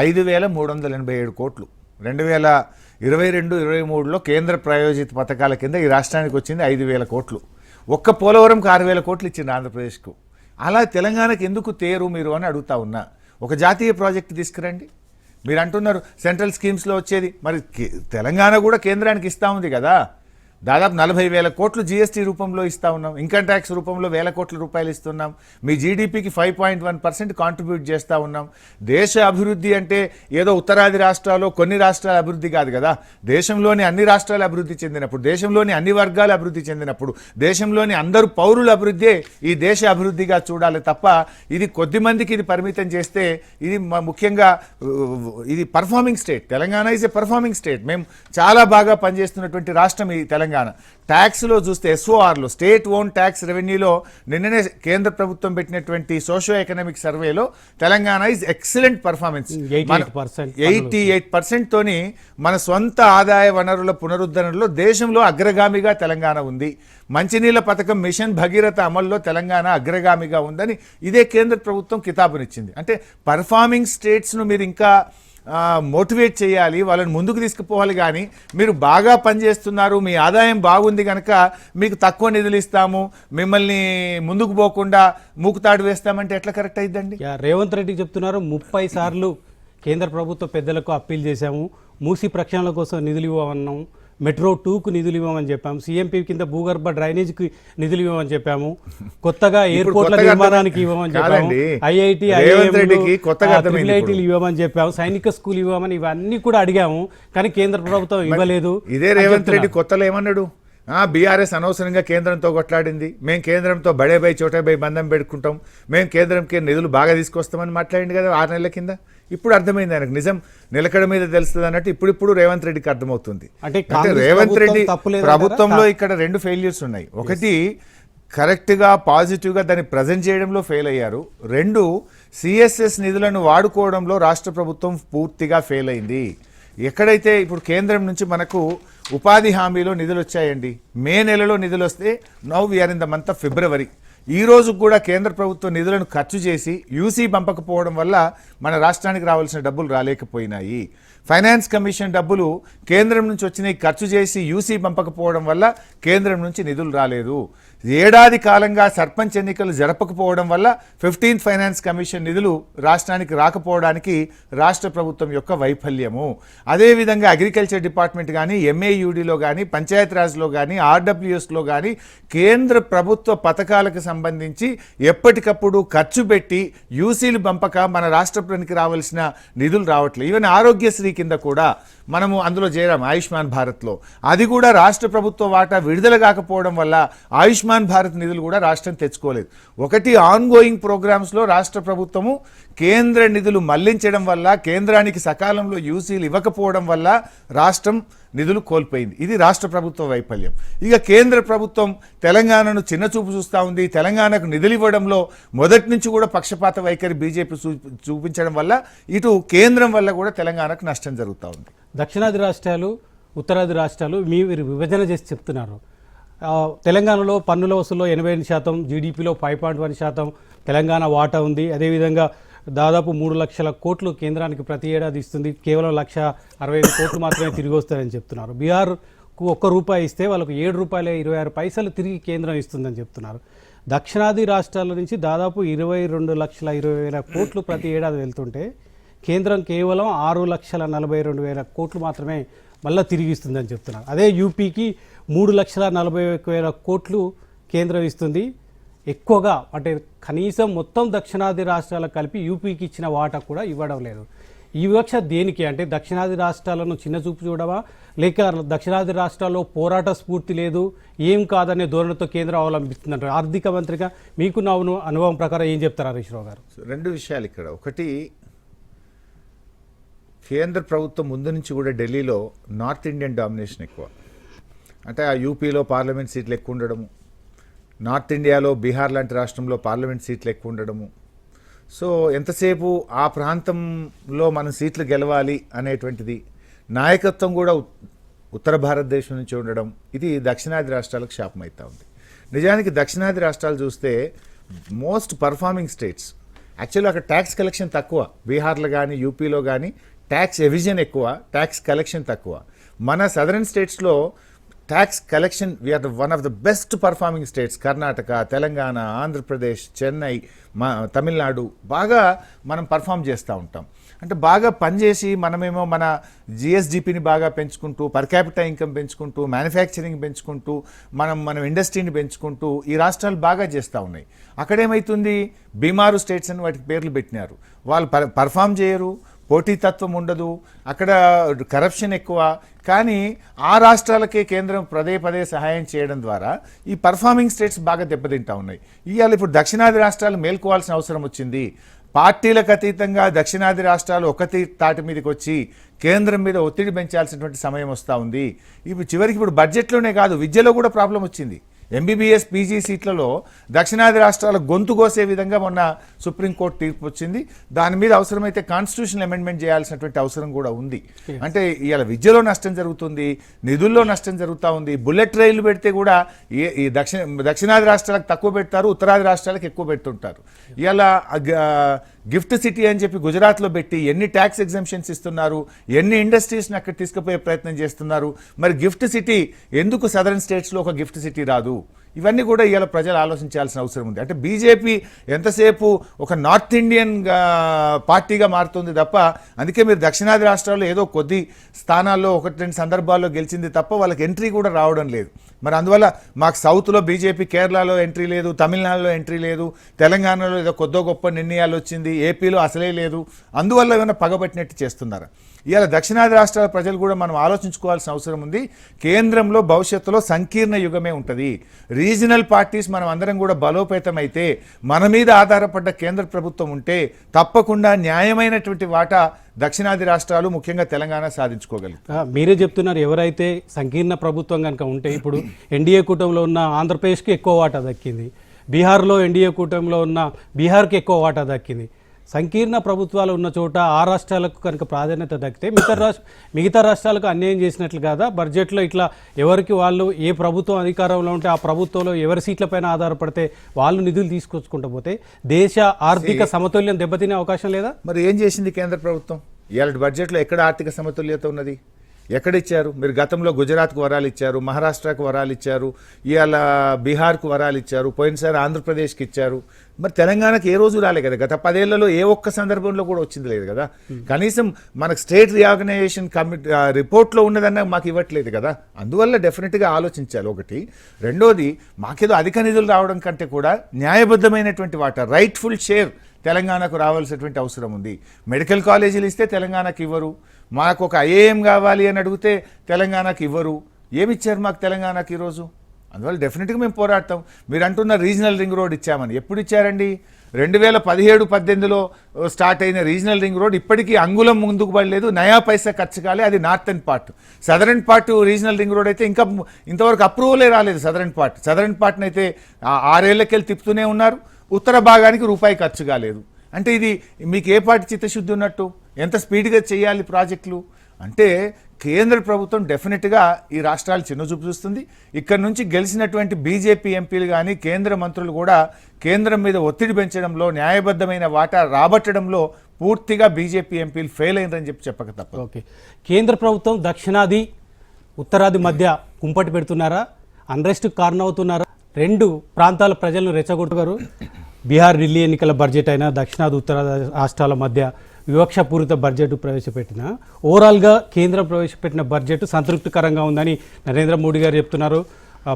5,387 కోట్లు. 2022-23లో కేంద్ర ప్రాయోజిత పథకాల కింద ఈ రాష్ట్రానికి వచ్చింది 5,000 కోట్లు. ఒక్క పోలవరంకు 6,000 కోట్లు ఇచ్చింది ఆంధ్రప్రదేశ్కు. అలా తెలంగాణకు ఎందుకు తేరు మీరు అని అడుగుతా ఉన్నా. ఒక జాతీయ ప్రాజెక్టు తీసుకురండి. మీరు అంటున్నారు సెంట్రల్ స్కీమ్స్లో వచ్చేది, మరి తెలంగాణ కూడా కేంద్రానికి ఇస్తూ ఉంది కదా. దాదాపు 40,000 కోట్లు జీఎస్టీ రూపంలో ఇస్తూ ఉన్నాం, ఇన్కమ్ ట్యాక్స్ రూపంలో 1,000 కోట్ల రూపాయలు ఇస్తున్నాం, మీ జీడిపికి 5.1% కాంట్రిబ్యూట్ చేస్తూ ఉన్నాం. దేశ అభివృద్ధి అంటే ఏదో ఉత్తరాది రాష్ట్రాలు కొన్ని రాష్ట్రాల అభివృద్ధి కాదు కదా. దేశంలోని అన్ని రాష్ట్రాలు అభివృద్ధి చెందినప్పుడు, దేశంలోని అన్ని వర్గాలు అభివృద్ధి చెందినప్పుడు, దేశంలోని అందరూ పౌరుల అభివృద్ధే ఈ దేశ అభివృద్ధిగా చూడాలి తప్ప ఇది కొద్ది మందికి ఇది పరిమితం చేస్తే ఇది ముఖ్యంగా ఇది performing state. Telangana is a performing state. మేము చాలా బాగా పనిచేస్తున్నటువంటి రాష్ట్రం ఈ తెలంగాణ. ట్యాక్స్లో చూస్తే SORలో స్టేట్ ఓన్ ట్యాక్స్ రెవెన్యూలో నిన్ననే కేంద్ర ప్రభుత్వం పెట్టినటువంటి సోషో ఎకనామిక్ సర్వేలో తెలంగాణ ఈజ్ ఎక్సలెంట్ పర్ఫార్మెన్స్. 88% తోని మన సొంత ఆదాయ వనరుల పునరుద్ధరణలో దేశంలో అగ్రగామిగా తెలంగాణ ఉంది. మంచినీళ్ళ పథకం మిషన్ భగీరథ అమల్లో తెలంగాణ అగ్రగామిగా ఉందని ఇదే కేంద్ర ప్రభుత్వం కితాబునిచ్చింది. అంటే పర్ఫార్మింగ్ స్టేట్స్ను మీరు ఇంకా మోటివేట్ చేయాలి, వాళ్ళని ముందుకు తీసుకుపోవాలి. కానీ మీరు బాగా పనిచేస్తున్నారు, మీ ఆదాయం బాగుంది కనుక మీకు తక్కువ నిధులు ఇస్తాము, మిమ్మల్ని ముందుకు పోకుండా మూకుతాడు వేస్తామంటే ఎట్లా కరెక్ట్ అయిద్దండి? రేవంత్ రెడ్డి చెప్తున్నారు 30 సార్లు కేంద్ర ప్రభుత్వ పెద్దలకు అప్పీల్ చేశాము, మూసి ప్రక్షాళన కోసం నిధులు ఇవ్వమన్నాము, మెట్రో 2కు నిధులు ఇవ్వమని చెప్పాము, సిఎంపి కింద భూగర్భ డ్రైనేజ్కి నిధులు ఇవ్వమని చెప్పాము, కొత్తగా ఎయిర్పోర్ట్ల నిర్మాణానికి ఇవ్వమని చెప్పాము, ఐఐటి ఐఐటీలు ఇవ్వమని చెప్పాము, సైనిక స్కూల్ ఇవ్వమని ఇవన్నీ కూడా అడిగాము. కానీ కేంద్ర ప్రభుత్వం ఇవ్వలేదు. ఇదే రేవంత్ రెడ్డి కొత్తలో ఏమన్నాడు? బీఆర్ఎస్ అనవసరంగా కేంద్రంతో కొట్లాడింది, మేము కేంద్రంతో బడే బై చోటే బై బంధం పెట్టుకుంటాం, మేము కేంద్రంకి నిధులు బాగా తీసుకొస్తామని మాట్లాడింది కదా 6 నెలల కింద. ఇప్పుడు అర్థమైంది ఆయనకు, నిజం నిలకడ మీద తెలుస్తుంది అన్నట్టు ఇప్పుడు రేవంత్ రెడ్డికి అర్థమవుతుంది. అంటే రేవంత్ రెడ్డి ప్రభుత్వంలో ఇక్కడ 2 ఫెయిల్యూర్స్ ఉన్నాయి. ఒకటి, కరెక్ట్గా పాజిటివ్గా దాన్ని ప్రజెంట్ చేయడంలో ఫెయిల్ అయ్యారు. 2, సిఎస్ఎస్ నిధులను వాడుకోవడంలో రాష్ట్ర ప్రభుత్వం పూర్తిగా ఫెయిల్ అయింది. ఎక్కడైతే ఇప్పుడు కేంద్రం నుంచి మనకు ఉపాధి హామీలో నిధులు వచ్చాయండి, మే నెలలో నిధులు వస్తే now we are in the month of February. ఈ రోజు కూడా కేంద్ర ప్రభుత్వ నిధులను ఖర్చు చేసి యూసీ పంపకపోవడం వల్ల మన రాష్ట్రానికి రావాల్సిన డబ్బులు రాలేకపోయినాయి. ఫైనాన్స్ కమిషన్ డబ్బులు కేంద్రం నుంచి వచ్చినాయి, ఖర్చు చేసి యూసీ పంపకపోవడం వల్ల కేంద్రం నుంచి నిధులు రాలేదు. ఏడాది కాలంగా సర్పంచ్ ఎన్నికలు జరపకపోవడం వల్ల 15th ఫైనాన్స్ కమిషన్ నిధులు రాష్ట్రానికి రాకపోవడానికి రాష్ట్ర ప్రభుత్వం యొక్క వైఫల్యము. అదేవిధంగా అగ్రికల్చర్ డిపార్ట్మెంట్ కానీ, ఎంఏయుడిలో కానీ, పంచాయతీరాజ్లో కానీ, ఆర్డబ్ల్యూఎస్లో కానీ కేంద్ర ప్రభుత్వ పథకాలకు సంబంధించి ఎప్పటికప్పుడు ఖర్చు పెట్టి యూసీలు పంపక మన రాష్ట్రానికి రావాల్సిన నిధులు రావట్లేదు. ఈవెన్ ఆరోగ్యశ్రీ కింద కూడా మనము అందులో చేరాం ఆయుష్మాన్ భారత్లో, అది కూడా రాష్ట్ర ప్రభుత్వ వాటా విడుదల కాకపోవడం వల్ల ఆయుష్మాన్ భారత్ నిధులు కూడా రాష్ట్రం తెచ్చుకోలేదు. ఒకటి, ఆన్ గోయింగ్ ప్రోగ్రామ్స్లో రాష్ట్ర ప్రభుత్వము కేంద్ర నిధులు మళ్లించడం వల్ల, కేంద్రానికి సకాలంలో యూసీలు ఇవ్వకపోవడం వల్ల రాష్ట్రం నిధులు కోల్పోయింది. ఇది రాష్ట్ర ప్రభుత్వ వైఫల్యం. ఇక కేంద్ర ప్రభుత్వం తెలంగాణను చిన్నచూపు చూస్తూ ఉంది. తెలంగాణకు నిధులు ఇవ్వడంలో మొదటి నుంచి కూడా పక్షపాత వైఖరి బీజేపీ చూపించడం వల్ల ఇటు కేంద్రం వల్ల కూడా తెలంగాణకు నష్టం జరుగుతూ ఉంది. దక్షిణాది రాష్ట్రాలు, ఉత్తరాది రాష్ట్రాలు మీరు విభజన చేసి చెప్తున్నారు. తెలంగాణలో పన్నుల వసూల్లో 88%, జీడిపిలో 5.1% తెలంగాణ వాటా ఉంది. అదేవిధంగా దాదాపు 3 లక్షల కోట్లు కేంద్రానికి ప్రతి ఏడాది ఇస్తుంది. కేవలం 1,65,000 కోట్లు మాత్రమే తిరిగి వస్తాయని చెప్తున్నారు. బీహార్కు ₹1 ఇస్తే వాళ్ళకు ₹7.26 తిరిగి కేంద్రం ఇస్తుందని చెప్తున్నారు. దక్షిణాది రాష్ట్రాల నుంచి దాదాపు 22,20,000 కోట్లు ప్రతి ఏడాది వెళ్తుంటే కేంద్రం కేవలం 6,42,000 కోట్లు మాత్రమే మళ్ళీ తిరిగి ఇస్తుందని చెప్తున్నారు. అదే యూపీకి 3,40,000 కోట్లు కేంద్రం ఇస్తుంది. ఎక్కువగా అంటే కనీసం మొత్తం దక్షిణాది రాష్ట్రాలకు కలిపి యూపీకి ఇచ్చిన వాటా కూడా ఇవ్వడం లేదు. ఈ వివక్ష దేనికి అంటే దక్షిణాది రాష్ట్రాలను చిన్న చూపు చూడవా, లేక దక్షిణాది రాష్ట్రాల్లో పోరాట స్ఫూర్తి లేదు, ఏం కాదనే ధోరణితో కేంద్రం అవలంబిస్తుందంటారు? ఆర్థిక మంత్రిగా మీకున్న అనుభవం ప్రకారం ఏం చెప్తారు హరీష్ రావు గారు? రెండు విషయాలు ఇక్కడ. ఒకటి, కేంద్ర ప్రభుత్వం ముందు నుంచి కూడా ఢిల్లీలో నార్త్ ఇండియన్ డామినేషన్ ఎక్కువ. అంటే ఆ యూపీలో పార్లమెంట్ సీట్లు ఎక్కువ ఉండడము, నార్త్ ఇండియాలో బీహార్ లాంటి రాష్ట్రంలో పార్లమెంట్ సీట్లు ఎక్కువ ఉండడము. సో ఎంతసేపు ఆ ప్రాంతంలో మనం సీట్లు గెలవాలి అనేటువంటిది, నాయకత్వం కూడా ఉత్తర భారతదేశం నుంచి ఉండడం, ఇది దక్షిణాది రాష్ట్రాలకు శాపం అవుతా ఉంది. నిజానికి దక్షిణాది రాష్ట్రాలు చూస్తే మోస్ట్ పర్ఫార్మింగ్ స్టేట్స్. యాక్చువల్లీ అక్కడ ట్యాక్స్ కలెక్షన్ తక్కువ, బీహార్లో కానీ యూపీలో కానీ ట్యాక్స్ ఎవిజన్ ఎక్కువ, ట్యాక్స్ కలెక్షన్ తక్కువ. మన సదరన్ స్టేట్స్లో tax collection we are one of the best performing states. Karnataka, Telangana, Andhra Pradesh, Chennai, Tamil Nadu బాగా మనం పర్ఫామ్ చేస్తూ ఉంటాం. అంటే బాగా పనిచేసి మనమేమో మన జిఎస్డిపిని బాగా పెంచుకుంటూ, పర్ క్యాపిటల్ ఇన్కమ్ పెంచుకుంటూ, మ్యానుఫ్యాక్చరింగ్ పెంచుకుంటూ, మనం ఇండస్ట్రీని పెంచుకుంటూ ఈ రాష్ట్రాలు బాగా చేస్తూ ఉన్నాయి. అక్కడేమవుతుంది, బీమారు స్టేట్స్ అని వాటికి పేర్లు పెట్టినారు. వాళ్ళు పర్ఫామ్ చేయరు, పోటీతత్వం ఉండదు, అక్కడ కరప్షన్ ఎక్కువ. కానీ ఆ రాష్ట్రాలకే కేంద్రం పదే పదే సహాయం చేయడం ద్వారా ఈ పర్ఫార్మింగ్ స్టేట్స్ బాగా దెబ్బతింటా ఉన్నాయి. ఇవాళ ఇప్పుడు దక్షిణాది రాష్ట్రాలు మేల్కోవాల్సిన అవసరం వచ్చింది. పార్టీలకు అతీతంగా దక్షిణాది రాష్ట్రాలు ఒకటి తాటి మీదకి వచ్చి కేంద్రం మీద ఒత్తిడి పెంచాల్సినటువంటి సమయం వస్తూ ఉంది. చివరికి ఇప్పుడు బడ్జెట్లోనే కాదు, విద్యలో కూడా ప్రాబ్లం వచ్చింది. ఎంబీబీఎస్ పీజీ సీట్లలో దక్షిణాది రాష్ట్రాల గొంతు కోసే విధంగా మొన్న సుప్రీంకోర్టు తీర్పు వచ్చింది. దాని మీద అవసరమైతే కాన్స్టిట్యూషనల్ అమెండ్మెంట్ చేయాల్సినటువంటి అవసరం కూడా ఉంది. అంటే ఇవాళ విద్యలో నష్టం జరుగుతుంది, నిధుల్లో నష్టం జరుగుతూ ఉంది. బుల్లెట్ రైళ్లు పెడితే కూడా ఈ దక్షిణాది రాష్ట్రాలకు తక్కువ పెడతారు, ఉత్తరాది రాష్ట్రాలకు ఎక్కువ పెడుతుంటారు. ఇవాళ గిఫ్ట్ సిటీ అని చెప్పి గుజరాత్లో పెట్టి ఎన్ని ట్యాక్స్ ఎగ్జంప్షన్స్ ఇస్తున్నారు, ఎన్ని ఇండస్ట్రీస్ని అక్కడ తీసుకుపోయే ప్రయత్నం చేస్తున్నారు. మరి గిఫ్ట్ సిటీ ఎందుకు సదరన్ స్టేట్స్లో ఒక గిఫ్ట్ సిటీ రాదు? ఇవన్నీ కూడా ఇవాళ ప్రజలు ఆలోచించాల్సిన అవసరం ఉంది. అంటే బీజేపీ ఎంతసేపు ఒక నార్త్ ఇండియన్ పార్టీగా మారుతుంది తప్ప, అందుకే మీరు దక్షిణాది రాష్ట్రాల్లో ఏదో కొద్ది స్థానాల్లో 1-2 సందర్భాల్లో గెలిచింది తప్ప వాళ్ళకి ఎంట్రీ కూడా రావడం లేదు. మరి అందువల్ల మాకు సౌత్లో బీజేపీ కేరళలో ఎంట్రీ లేదు, తమిళనాడులో ఎంట్రీ లేదు, తెలంగాణలో ఏదో కొద్దో గొప్ప నిర్ణయాలు వచ్చింది, ఏపీలో అసలే లేదు. అందువల్ల ఏమైనా పగబట్టినట్టు చేస్తున్నారు. ఇవాళ దక్షిణాది రాష్ట్రాల ప్రజలు కూడా మనం ఆలోచించుకోవాల్సిన అవసరం ఉంది. కేంద్రంలో భవిష్యత్తులో సంకీర్ణ యుగమే ఉంటుంది. రీజనల్ పార్టీస్ మనం అందరం కూడా బలోపేతం అయితే, మన మీద ఆధారపడ్డ కేంద్ర ప్రభుత్వం ఉంటే తప్పకుండా న్యాయమైనటువంటి వాటా దక్షిణాది రాష్ట్రాలు ముఖ్యంగా తెలంగాణ సాధించుకోగలుగుతారు. మీరే చెప్తున్నారు, ఎవరైతే సంకీర్ణ ప్రభుత్వం కనుక ఉంటే, ఇప్పుడు ఎన్డీఏ కూటమిలో ఉన్న ఆంధ్రప్రదేశ్కి ఎక్కువ వాటా దక్కింది, బీహార్లో ఎన్డీఏ కూటమిలో ఉన్న బీహార్కి ఎక్కువ వాటా దక్కింది. సంకీర్ణ ప్రభుత్వాలు ఉన్న చోట ఆ రాష్ట్రాలకు కనుక ప్రాధాన్యత దక్కితే మిగతా రాష్ట్రాలకు అన్యాయం చేసినట్లు కాదా? బడ్జెట్లో ఇట్లా ఎవరికి వాళ్ళు, ఏ ప్రభుత్వం అధికారంలో ఉంటే ఆ ప్రభుత్వంలో ఎవరి సీట్లపైన ఆధారపడితే వాళ్ళు నిధులు తీసుకొచ్చుకుంటూ పోతే దేశ ఆర్థిక సమతుల్యం దెబ్బతినే అవకాశం లేదా? మరి ఏం చేసింది కేంద్ర ప్రభుత్వం? ఇవాళ బడ్జెట్లో ఎక్కడ ఆర్థిక సమతుల్యత ఉన్నది? ఎక్కడిచ్చారు? మీరు గతంలో గుజరాత్కు వరాలు ఇచ్చారు, మహారాష్ట్రకు వరాలు ఇచ్చారు, ఇవాళ బీహార్కు వరాలు ఇచ్చారు, పోయినసారి ఆంధ్రప్రదేశ్కి ఇచ్చారు. మరి తెలంగాణకి ఏ రోజు రాలే కదా. గత 10 ఏళ్లలో ఏ ఒక్క సందర్భంలో కూడా వచ్చింది లేదు కదా. కనీసం మనకు స్టేట్ రీఆర్గనైజేషన్ కమిటీ రిపోర్ట్లో ఉన్నదన్నా మాకు ఇవ్వట్లేదు కదా. అందువల్ల డెఫినెట్గా ఆలోచించాలి. ఒకటి. రెండోది, మాకేదో అధిక నిధులు రావడం కంటే కూడా న్యాయబద్ధమైనటువంటి వాటా, రైట్ఫుల్ షేర్ తెలంగాణకు రావాల్సినటువంటి అవసరం ఉంది. మెడికల్ కాలేజీలు ఇస్తే తెలంగాణకు ఇవ్వరు, మాకు ఒక ఐఏఎం కావాలి అని అడిగితే తెలంగాణకు ఇవ్వరు. ఏమిచ్చారు మాకు తెలంగాణకు ఈరోజు? అందువల్ల డెఫినెట్గా మేము పోరాడతాం. మీరు అంటున్న రీజనల్ రింగ్ రోడ్ ఇచ్చామని, ఎప్పుడు ఇచ్చారండి? 2017-18లో స్టార్ట్ అయిన రీజనల్ రింగ్ రోడ్ ఇప్పటికీ అంగుళం ముందుకు పడలేదు, నయా పైసా ఖర్చు కాలే. అది northern part. Southern part regional ring road అయితే ఇంతవరకు అప్రూవలే రాలేదు. సదరన్ పార్ట్ని అయితే 6 ఏళ్లకెళ్ళి తిప్పుతూనే ఉన్నారు. ఉత్తర భాగానికి రూపాయి ఖర్చు కాలేదు. అంటే ఇది మీకు ఏ పార్టీ చిత్తశుద్ధి ఉన్నట్టు? ఎంత స్పీడ్గా చేయాలి ప్రాజెక్టులు అంటే? కేంద్ర ప్రభుత్వం డెఫినెట్గా ఈ రాష్ట్రాలు చిన్నచూపు చూస్తుంది. ఇక్కడ నుంచి గెలిచినటువంటి బీజేపీ ఎంపీలు కానీ కేంద్ర మంత్రులు కూడా కేంద్రం మీద ఒత్తిడి పెంచడంలో, న్యాయబద్ధమైన వాటా రాబట్టడంలో పూర్తిగా బీజేపీ ఎంపీలు ఫెయిల్ అయిందని చెప్పక తప్పదు. ఓకే, కేంద్ర ప్రభుత్వం దక్షిణాది ఉత్తరాది మధ్య కుంపటి పెడుతున్నారా? అన్రెస్ట్కి కారణమవుతున్నారా? 2 ప్రాంతాల ప్రజలను రెచ్చగొట్టుగారు. బీహార్, ఢిల్లీ ఎన్నికల బడ్జెట్ అయినా దక్షిణాది ఉత్తరాది రాష్ట్రాల మధ్య వివక్షపూరిత బడ్జెట్ ప్రవేశపెట్టిన, ఓవరాల్గా కేంద్రం ప్రవేశపెట్టిన బడ్జెట్ సంతృప్తికరంగా ఉందని నరేంద్ర మోడీ గారు చెప్తున్నారు.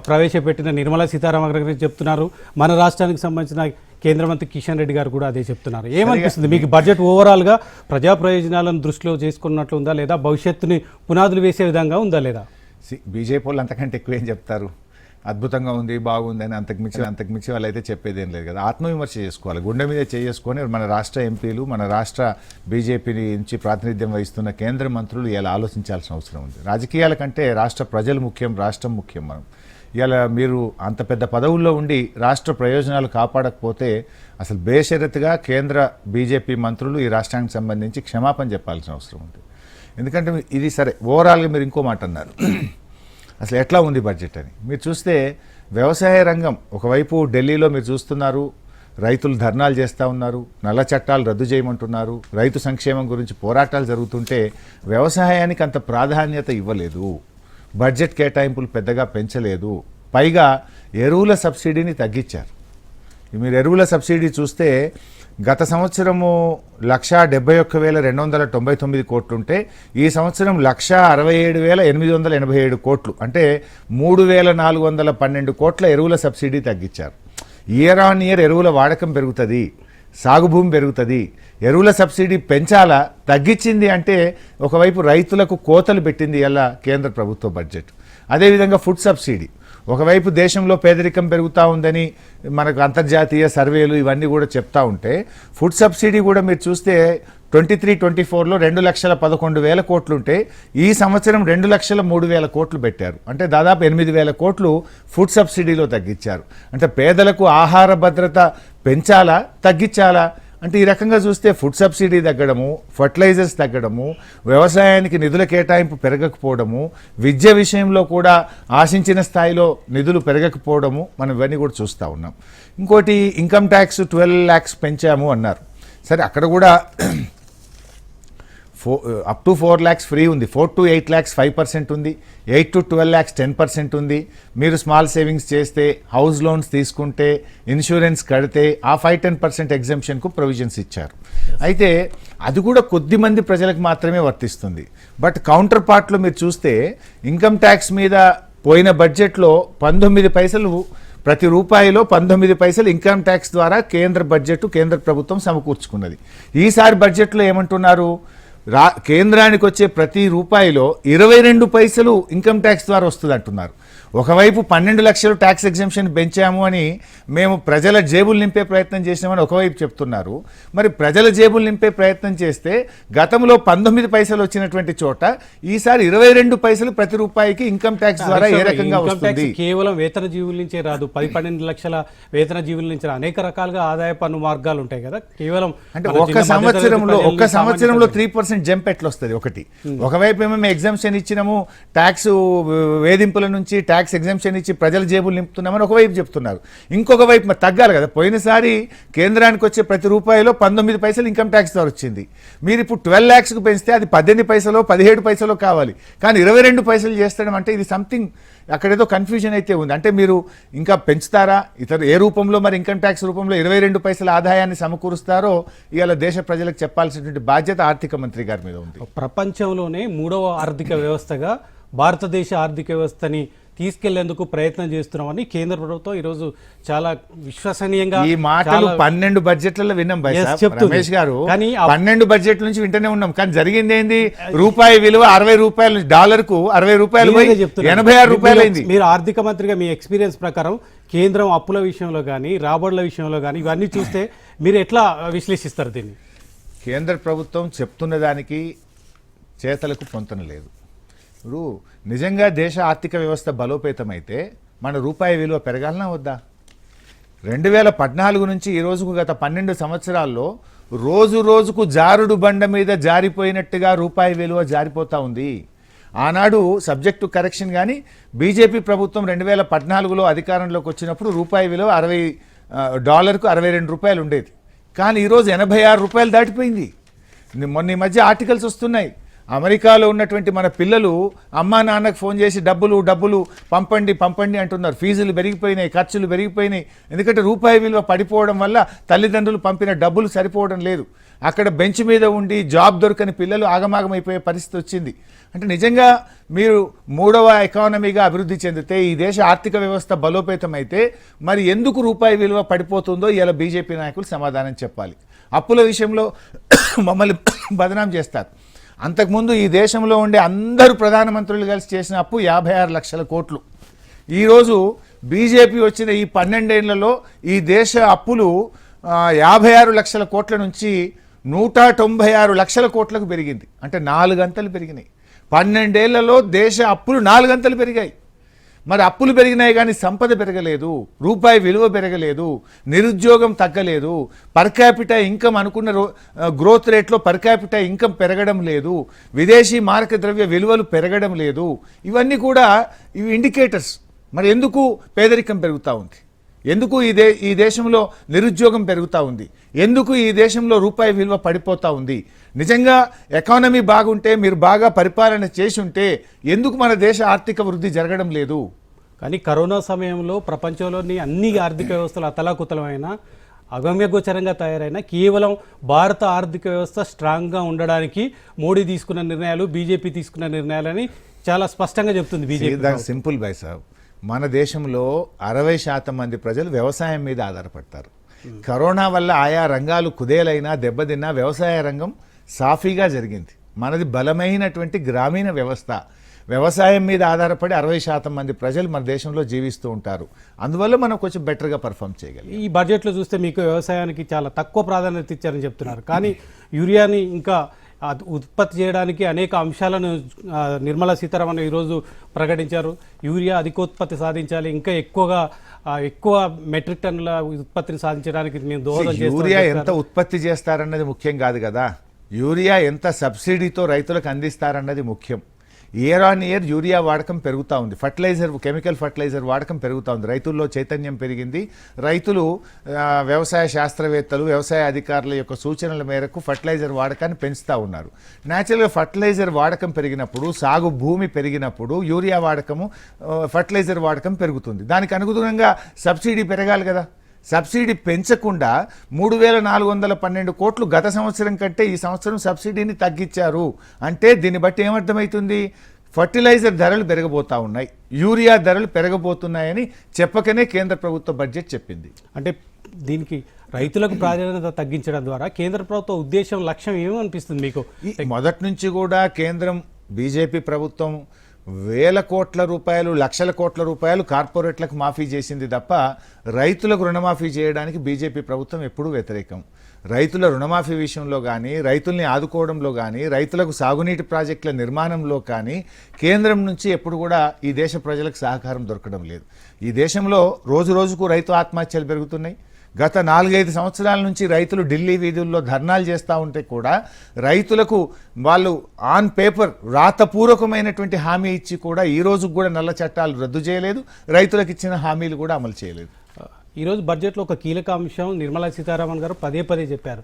ప్రవేశపెట్టిన నిర్మలా సీతారామన్ గారు చెప్తున్నారు. మన రాష్ట్రానికి సంబంధించిన కేంద్ర మంత్రి కిషన్ రెడ్డి గారు కూడా అదే చెప్తున్నారు. ఏమనిపిస్తుంది మీకు బడ్జెట్ ఓవరాల్గా ప్రజా ప్రయోజనాలను దృష్టిలో చేసుకున్నట్లు ఉందా లేదా, భవిష్యత్తుని పునాదులు వేసే విధంగా ఉందా లేదా? బీజేపీ వాళ్ళు అంతకంటే ఎక్కువ ఏం చెప్తారు? అద్భుతంగా ఉంది, బాగుంది అని అంతకుమించి వాళ్ళు అయితే చెప్పేది ఏం లేదు కదా. ఆత్మవిమర్శ చేసుకోవాలి, గుండె మీద చేసుకొని మన రాష్ట్ర ఎంపీలు, మన రాష్ట్ర బీజేపీ నుంచి ప్రాతినిధ్యం వహిస్తున్న కేంద్ర మంత్రులు ఇలా ఆలోచించాల్సిన అవసరం ఉంది. రాజకీయాల కంటే రాష్ట్ర ప్రజలు ముఖ్యం, రాష్ట్రం ముఖ్యం. మనం ఇలా మీరు అంత పెద్ద పదవుల్లో ఉండి రాష్ట్ర ప్రయోజనాలు కాపాడకపోతే అసలు బేషరతుగా కేంద్ర బీజేపీ మంత్రులు ఈ రాష్ట్రానికి సంబంధించి క్షమాపణ చెప్పాల్సిన అవసరం ఉంది. ఎందుకంటే ఇది సరే, ఓవరాల్గా మీరు ఇంకో మాట అన్నారు, అసలు ఎట్లా ఉంది బడ్జెట్ అని. మీరు చూస్తే వ్యవసాయ రంగం ఒకవైపు ఢిల్లీలో మీరు చూస్తున్నారు, రైతులు ధర్నాలు చేస్తూ ఉన్నారు, నల్ల చట్టాలు రద్దు చేయమంటున్నారు, రైతు సంక్షేమం గురించి పోరాటాలు జరుగుతుంటే వ్యవసాయానికి అంత ప్రాధాన్యత ఇవ్వలేదు, బడ్జెట్ కేటాయింపులు పెద్దగా పెంచలేదు. పైగా ఎరువుల సబ్సిడీని తగ్గించారు. మీరు ఎరువుల సబ్సిడీ చూస్తే గత సంవత్సరము 1,71,299 కోట్లుంటే ఈ సంవత్సరం 1,67,887 కోట్లు, అంటే 3,412 కోట్ల ఎరువుల సబ్సిడీ తగ్గించారు. ఇయర్ ఆన్ ఇయర్ ఎరువుల వాడకం పెరుగుతుంది, సాగు భూమి పెరుగుతుంది. ఎరువుల సబ్సిడీ పెంచాలా, తగ్గించింది అంటే ఒకవైపు రైతులకు కోతలు పెట్టింది ఇలా కేంద్ర ప్రభుత్వ బడ్జెట్. అదేవిధంగా ఫుడ్ సబ్సిడీ, ఒకవైపు దేశంలో పేదరికం పెరుగుతూ ఉందని మనకు అంతర్జాతీయ సర్వేలు ఇవన్నీ కూడా చెప్తా ఉంటే, ఫుడ్ సబ్సిడీ కూడా మీరు చూస్తే 23-24లో 2,11,000 కోట్లుంటే ఈ సంవత్సరం 2,03,000 కోట్లు పెట్టారు. అంటే దాదాపు 8,000 కోట్లు ఫుడ్ సబ్సిడీలో తగ్గించారు. అంటే పేదలకు ఆహార భద్రత పెంచాలా, తగ్గించాలా అంటే ఈ రకంగా చూస్తే ఫుడ్ సబ్సిడీ తగ్గడము, ఫర్టిలైజర్స్ తగ్గడము, వ్యవసాయానికి నిధుల కేటాయింపు పెరగకపోవడము, విద్య విషయంలో కూడా ఆశించిన స్థాయిలో నిధులు పెరగకపోవడము మనం ఇవన్నీ కూడా చూస్తూ ఉన్నాం. ఇంకోటి ఇన్కమ్ ట్యాక్స్ 12 lakhs పెంచాము అన్నారు. సరే, అక్కడ కూడా అప్ టు 4 lakhs ఫ్రీ ఉంది, 4 to 8 lakhs 5% ఉంది, 8 to 12 lakhs 10% ఉంది. మీరు స్మాల్ సేవింగ్స్ చేస్తే, హౌస్ లోన్స్ తీసుకుంటే, ఇన్సూరెన్స్ కడితే ఆ 5-10% ఎగ్జంప్షన్కు ప్రొవిజన్స్ ఇచ్చారు. అయితే అది కూడా కొద్ది మంది ప్రజలకు మాత్రమే వర్తిస్తుంది. బట్ కౌంటర్ పార్ట్లో మీరు చూస్తే ఇన్కమ్ ట్యాక్స్ మీద పోయిన బడ్జెట్లో 19 పైసలు, ప్రతి రూపాయిలో 19 పైసలు ఇన్కమ్ ట్యాక్స్ ద్వారా కేంద్ర బడ్జెట్, కేంద్ర ప్రభుత్వం సమకూర్చుకున్నది. ఈసారి బడ్జెట్లో ఏమంటున్నారు, కేంద్రానికి వచ్చే ప్రతి రూపాయిలో 22 పైసలు ఇన్కమ్ ట్యాక్స్ ద్వారా వస్తుంది అంటున్నారు. ఒకవైపు 12 లక్షలు ట్యాక్స్ ఎగ్జంప్షన్ పెంచాము అని మేము ప్రజల జేబులు నింపే ప్రయత్నం చేసినామని ఒకవైపు చెప్తున్నారు. మరి ప్రజల జేబులు నింపే ప్రయత్నం చేస్తే గతంలో 19 పైసలు వచ్చినటువంటి చోట ఈసారి 22 పైసలు ప్రతి రూపాయికి ఇన్కమ్ ట్యాక్స్ ద్వారా ఏ రకంగా వస్తుంది? కేవలం వేతన జీవుల నుంచే రాదు, 10-12 లక్షల వేతన జీవుల నుంచి అనేక రకాలుగా ఆదాయ పన్ను మార్గాలు ఉంటాయి కదా. కేవలం అంటే ఒక్క సంవత్సరంలో 3% జంప్ ఎట్లా వస్తుంది? ఒకవైపు ఏమో మేము ఎగ్జంప్షన్ ఇచ్చినాము, ట్యాక్స్ వేధింపుల నుంచి ట్యాక్స్ ఎగ్జంప్షన్ ఇచ్చి ప్రజల జేబులు నింపుతున్నామని ఒకవైపు చెప్తున్నారు. ఇంకొక వైపు మరి తగ్గాలి కదా. పోయినసారి కేంద్రానికి వచ్చే ప్రతి రూపాయిలో 19 పైసలు ఇన్కమ్ ట్యాక్స్ ద్వారా వచ్చింది. మీరు ఇప్పుడు 12 lakhsకు పెంచితే అది 18 పైసలో 17 పైసలో కావాలి, కానీ 22 పైసలు చేస్తడం అంటే ఇది సంథింగ్ అక్కడేదో కన్ఫ్యూజన్ అయితే ఉంది. అంటే మీరు ఇంకా పెంచుతారా, ఇతర ఏ రూపంలో మరి ఇన్కమ్ ట్యాక్స్ రూపంలో 22 పైసల ఆదాయాన్ని సమకూరుస్తారో ఇవాళ దేశ ప్రజలకు చెప్పాల్సినటువంటి బాధ్యత ఆర్థిక మంత్రి గారి మీద ఉంది. ప్రపంచంలోనే 3వ ఆర్థిక వ్యవస్థగా భారతదేశ ఆర్థిక వ్యవస్థని తీసుకెళ్లేందుకు ప్రయత్నం చేస్తున్నామని కేంద్ర ప్రభుత్వం ఈరోజు చాలా విశ్వసనీయంగా ఈ మాటలు 12 బడ్జెట్లలో విన్నాం రమేష్ గారు. 12 బడ్జెట్ల నుంచి వింటూనే ఉన్నాం, కానీ జరిగింది ఏంది? రూపాయి విలువ 60 రూపాయలు, డాలర్కు 60 రూపాయలు, 86 రూపాయలు అయింది. మీరు ఆర్థిక మంత్రిగా మీ ఎక్స్పీరియన్స్ ప్రకారం కేంద్రం అప్పుల విషయంలో కానీ రాబడుల విషయంలో కానీ ఇవన్నీ చూస్తే మీరు ఎట్లా విశ్లేషిస్తారు దీన్ని? కేంద్ర ప్రభుత్వం చెప్తున్న దానికి చేతలకు పొంతన లేదు. ఇప్పుడు నిజంగా దేశ ఆర్థిక వ్యవస్థ బలోపేతమైతే మన రూపాయి విలువ పెరగాలనా వద్దా? 2014 నుంచి ఈ రోజుకు గత 12 సంవత్సరాల్లో రోజు రోజుకు జారుడు బండ మీద జారిపోయినట్టుగా రూపాయి విలువ జారిపోతూ ఉంది. ఆనాడు సబ్జెక్టు కరెక్షన్ కానీ బీజేపీ ప్రభుత్వం 2014లో అధికారంలోకి వచ్చినప్పుడు రూపాయి విలువ డాలర్కు 62 రూపాయలు ఉండేది, కానీ ఈరోజు 86 రూపాయలు దాటిపోయింది. మొన్న ఈ మధ్య ఆర్టికల్స్ వస్తున్నాయి, అమెరికాలో ఉన్నటువంటి మన పిల్లలు అమ్మా నాన్నకు ఫోన్ చేసి డబ్బులు పంపండి అంటున్నారు. ఫీజులు పెరిగిపోయినాయి, ఖర్చులు పెరిగిపోయినాయి. ఎందుకంటే రూపాయి విలువ పడిపోవడం వల్ల తల్లిదండ్రులు పంపిన డబ్బులు సరిపోవడం లేదు. అక్కడ బెంచ్ మీద ఉండి జాబ్ దొరకని పిల్లలు ఆగమాగమైపోయే పరిస్థితి వచ్చింది. అంటే నిజంగా మీరు మూడవ ఎకానమీగా అభివృద్ధి చెందితే, ఈ దేశ ఆర్థిక వ్యవస్థ బలోపేతమైతే మరి ఎందుకు రూపాయి విలువ పడిపోతుందో ఇలా బీజేపీ నాయకులు సమాధానం చెప్పాలి. అప్పుల విషయంలో మమ్మల్ని బదనాం చేస్తారు. అంతకుముందు ఈ దేశంలో ఉండే అందరూ ప్రధానమంత్రులు కలిసి చేసిన అప్పు 56 లక్షల కోట్లు. ఈరోజు బీజేపీ వచ్చిన ఈ 12 ఏళ్లలో ఈ దేశ అప్పులు 56 లక్షల కోట్ల నుంచి 196 లక్షల కోట్లకు పెరిగింది. అంటే 4 గంటలు పెరిగినాయి. 12 ఏళ్లలో దేశ అప్పులు 4 గంటలు పెరిగాయి. మరి అప్పులు పెరిగినాయి కానీ సంపద పెరగలేదు, రూపాయి విలువ పెరగలేదు, నిరుద్యోగం తగ్గలేదు, పర్ క్యాపిటల్ ఇన్కమ్ అనుకున్న గ్రోత్ రేట్లో పర్ క్యాపిటల్ ఇన్కమ్ పెరగడం లేదు, విదేశీ మారక ద్రవ్య విలువలు పెరగడం లేదు. ఇవన్నీ కూడా ఇవి ఇండికేటర్స్. మరి ఎందుకు పేదరికం పెరుగుతూ ఉంది? ఎందుకు ఈ దేశంలో నిరుద్యోగం పెరుగుతూ ఉంది? ఎందుకు ఈ దేశంలో రూపాయి విలువ పడిపోతూ ఉంది? నిజంగా ఎకానమీ బాగుంటే, మీరు బాగా పరిపాలన చేసి ఉంటే ఎందుకు మన దేశ ఆర్థిక వృద్ధి జరగడం లేదు? కానీ కరోనా సమయంలో ప్రపంచంలోని అన్ని ఆర్థిక వ్యవస్థలు అతలాకుతలమైన అగమ్యగోచరంగా తయారైన కేవలం భారత ఆర్థిక వ్యవస్థ స్ట్రాంగ్గా ఉండడానికి మోడీ తీసుకున్న నిర్ణయాలు, బీజేపీ తీసుకున్న నిర్ణయాలని చాలా స్పష్టంగా చెప్తుంది బీజేపీ. సింపుల్ బై సాబ్, మన దేశంలో 60% మంది ప్రజలు వ్యవసాయం మీద ఆధారపడతారు. కరోనా వల్ల ఆయా రంగాలు కుదేలైనా దెబ్బతిన్నా వ్యవసాయ రంగం సాఫీగా జరిగింది. మనది బలమైనటువంటి గ్రామీణ వ్యవస్థ. వ్యవసాయం మీద ఆధారపడి 60% మంది ప్రజలు మన దేశంలో జీవిస్తూ ఉంటారు. అందువల్ల మనం కొంచెం బెటర్గా పర్ఫామ్ చేయగలం. ఈ బడ్జెట్లో చూస్తే మీకు వ్యవసాయానికి చాలా తక్కువ ప్రాధాన్యత ఇచ్చారని చెప్తున్నారు. కానీ యూరియాని ఇంకా ఉత్పత్తి చేయడానికి అనేక అంశాలను నిర్మలా సీతారామన్ ఈరోజు ప్రకటించారు. యూరియా అధికోత్పత్తి సాధించాలి, ఇంకా ఎక్కువ మెట్రిక్ టన్నుల ఉత్పత్తిని సాధించడానికి మేము దోహదం చేస్తాం. యూరియా ఎంత ఉత్పత్తి చేస్తారన్నది ముఖ్యం కాదు కదా, యూరియా ఎంత సబ్సిడీతో రైతులకు అందిస్తారన్నది ముఖ్యం. ఇయర్ ఆన్ ఇయర్ యూరియా వాడకం పెరుగుతూ ఉంది. కెమికల్ ఫర్టిలైజర్ వాడకం పెరుగుతూ ఉంది. రైతుల్లో చైతన్యం పెరిగింది. రైతులు వ్యవసాయ శాస్త్రవేత్తలు, వ్యవసాయ అధికారుల యొక్క సూచనల మేరకు ఫర్టిలైజర్ వాడకాన్ని పెంచుతూ ఉన్నారు. న్యాచురల్గా ఫర్టిలైజర్ వాడకం పెరిగినప్పుడు, సాగు భూమి పెరిగినప్పుడు యూరియా వాడకము, ఫర్టిలైజర్ వాడకం పెరుగుతుంది. దానికి అనుగుణంగా సబ్సిడీ పెరగాలి కదా. సబ్సిడీ పెంచకుండా 3,412 కోట్లు గత సంవత్సరం కంటే ఈ సంవత్సరం సబ్సిడీని తగ్గించారు. అంటే దీన్ని బట్టి ఏమర్థమవుతుంది? ఫర్టిలైజర్ ధరలు పెరగబోతూ ఉన్నాయి, యూరియా ధరలు పెరగబోతున్నాయని చెప్పకనే కేంద్ర ప్రభుత్వ బడ్జెట్ చెప్పింది. అంటే దీనికి రైతులకు ప్రాధాన్యత తగ్గించడం ద్వారా కేంద్ర ప్రభుత్వ ఉద్దేశం, లక్ష్యం ఏమనిపిస్తుంది మీకు? మొదటి నుంచి కూడా కేంద్రం, బీజేపీ ప్రభుత్వం వేల కోట్ల రూపాయలు, లక్షల కోట్ల రూపాయలు కార్పొరేట్లకు మాఫీ చేసింది తప్ప రైతులకు రుణమాఫీ చేయడానికి బీజేపీ ప్రభుత్వం ఎప్పుడూ వ్యతిరేకం. రైతుల రుణమాఫీ విషయంలో కానీ, రైతుల్ని ఆదుకోవడంలో కానీ, రైతులకు సాగునీటి ప్రాజెక్టుల నిర్మాణంలో కానీ కేంద్రం నుంచి ఎప్పుడు కూడా ఈ దేశ ప్రజలకు సహకారం దొరకడం లేదు. ఈ దేశంలో రోజు రోజుకు రైతు ఆత్మహత్యలు పెరుగుతున్నాయి. గత 4-5 సంవత్సరాల నుంచి రైతులు ఢిల్లీ వీధుల్లో ధర్నాలు చేస్తూ ఉంటే కూడా రైతులకు వాళ్ళు ఆన్ పేపర్ రాతపూర్వకమైనటువంటి హామీ ఇచ్చి కూడా ఈ రోజు కూడా నల్ల చట్టాలు రద్దు చేయలేదు, రైతులకు ఇచ్చిన హామీలు కూడా అమలు చేయలేదు. ఈరోజు బడ్జెట్లో ఒక కీలక అంశం నిర్మలా సీతారామన్ గారు పదే చెప్పారు.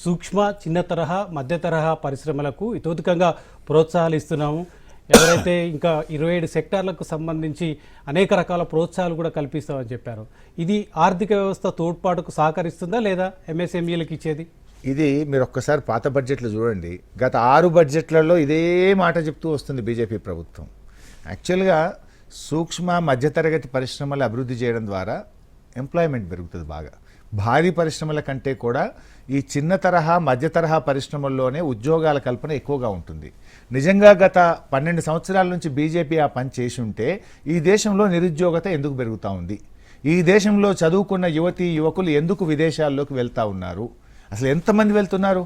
సూక్ష్మ, చిన్న తరహా, మధ్య తరహా పరిశ్రమలకు ఇతోధికంగా ప్రోత్సాహాలు ఇస్తున్నాము. ఎవరైతే ఇంకా 27 సెక్టార్లకు సంబంధించి అనేక రకాల ప్రోత్సాహాలు కూడా కల్పిస్తామని చెప్పారు. ఇది ఆర్థిక వ్యవస్థ తోడ్పాటుకు సహకరిస్తుందా లేదా ఎంఎస్ఎంఈలకు ఇచ్చేది? ఇది మీరు ఒక్కసారి పాత బడ్జెట్లు చూడండి. గత 6 బడ్జెట్లలో ఇదే మాట చెప్తూ వస్తుంది బీజేపీ ప్రభుత్వం. యాక్చువల్గా సూక్ష్మ మధ్యతరగతి పరిశ్రమలు అభివృద్ధి చేయడం ద్వారా ఎంప్లాయ్మెంట్ పెరుగుతుంది బాగా. భారీ పరిశ్రమల కంటే కూడా ఈ చిన్న తరహా, మధ్య తరహా పరిశ్రమల్లోనే ఉద్యోగాల కల్పన ఎక్కువగా ఉంటుంది. నిజంగా గత 12 సంవత్సరాల నుంచి బీజేపీ ఆ పని చేసి ఉంటే ఈ దేశంలో నిరుద్యోగత ఎందుకు పెరుగుతూ ఉంది? ఈ దేశంలో చదువుకున్న యువకులు ఎందుకు విదేశాల్లోకి వెళ్తూ ఉన్నారు? అసలు ఎంతమంది వెళ్తున్నారు?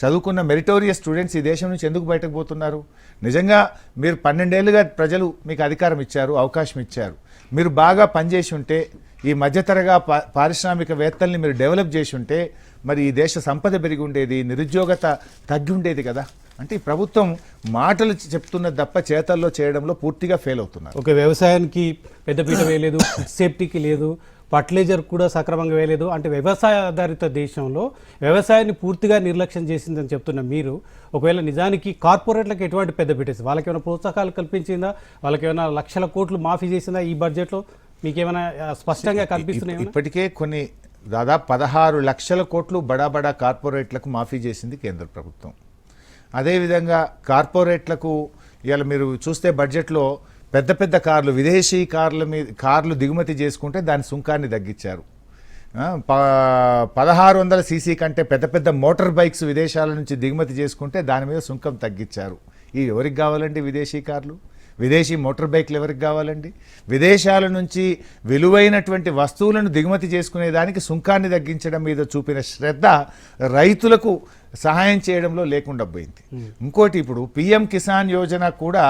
చదువుకున్న మెరిటోరియస్ స్టూడెంట్స్ ఈ దేశం నుంచి ఎందుకు బయటకు పోతున్నారు? నిజంగా మీరు 12 ఏళ్ళుగా ప్రజలు మీకు అధికారం ఇచ్చారు, అవకాశం ఇచ్చారు. మీరు బాగా పనిచేసి ఉంటే, ఈ మధ్యతరగా పారిశ్రామికవేత్తల్ని మీరు డెవలప్ చేసి ఉంటే మరి ఈ దేశ సంపద పెరిగి ఉండేది, నిరుద్యోగత తగ్గి ఉండేది కదా. అంటే ఈ ప్రభుత్వం మాటలు చెప్తున్నది తప్ప చేతల్లో చేయడంలో పూర్తిగా ఫెయిల్ అవుతున్నారు. ఒక వ్యవసాయానికి పెద్దపీట వేయలేదు, సేఫ్టీకి లేదు, ఫర్టిలైజర్ కూడా సక్రమంగా వేయలేదు. అంటే వ్యవసాయ ఆధారిత దేశంలో వ్యవసాయాన్ని పూర్తిగా నిర్లక్ష్యం చేసిందని చెప్తున్న మీరు ఒకవేళ నిజానికి కార్పొరేట్లకు ఎటువంటి పెద్ద పెట్టేసి వాళ్ళకి ఏమైనా ప్రోత్సాహాలు కల్పించిందా, వాళ్ళకి ఏమైనా లక్షల కోట్లు మాఫీ చేసిందా ఈ బడ్జెట్లో? మీకేమైనా స్పష్టంగా కనిపిస్తున్నాయి? ఇప్పటికే కొన్ని దాదాపు 16 లక్షల కోట్లు బడా కార్పొరేట్లకు మాఫీ చేసింది కేంద్ర ప్రభుత్వం. అదేవిధంగా కార్పొరేట్లకు ఇవాళ మీరు చూస్తే బడ్జెట్లో పెద్ద కార్లు, విదేశీ కార్లు దిగుమతి చేసుకుంటే దాని సుంకాన్ని తగ్గించారు. 1600 సీసీ కంటే పెద్ద మోటార్ బైక్స్ విదేశాల నుంచి దిగుమతి చేసుకుంటే దాని మీద సుంకం తగ్గించారు. ఇవి ఎవరికి కావాలండి విదేశీ కార్లు, విదేశీ మోటార్ బైక్లు ఎవరికి కావాలండి? విదేశాల నుంచి విలువైనటువంటి వస్తువులను దిగుమతి చేసుకునే దానికి సుంకాన్ని తగ్గించడం మీద చూపిన శ్రద్ధ రైతులకు సహాయం చేయడంలో లేకుండా పోయింది. ఇంకోటి, ఇప్పుడు పిఎం కిసాన్ యోజన కూడా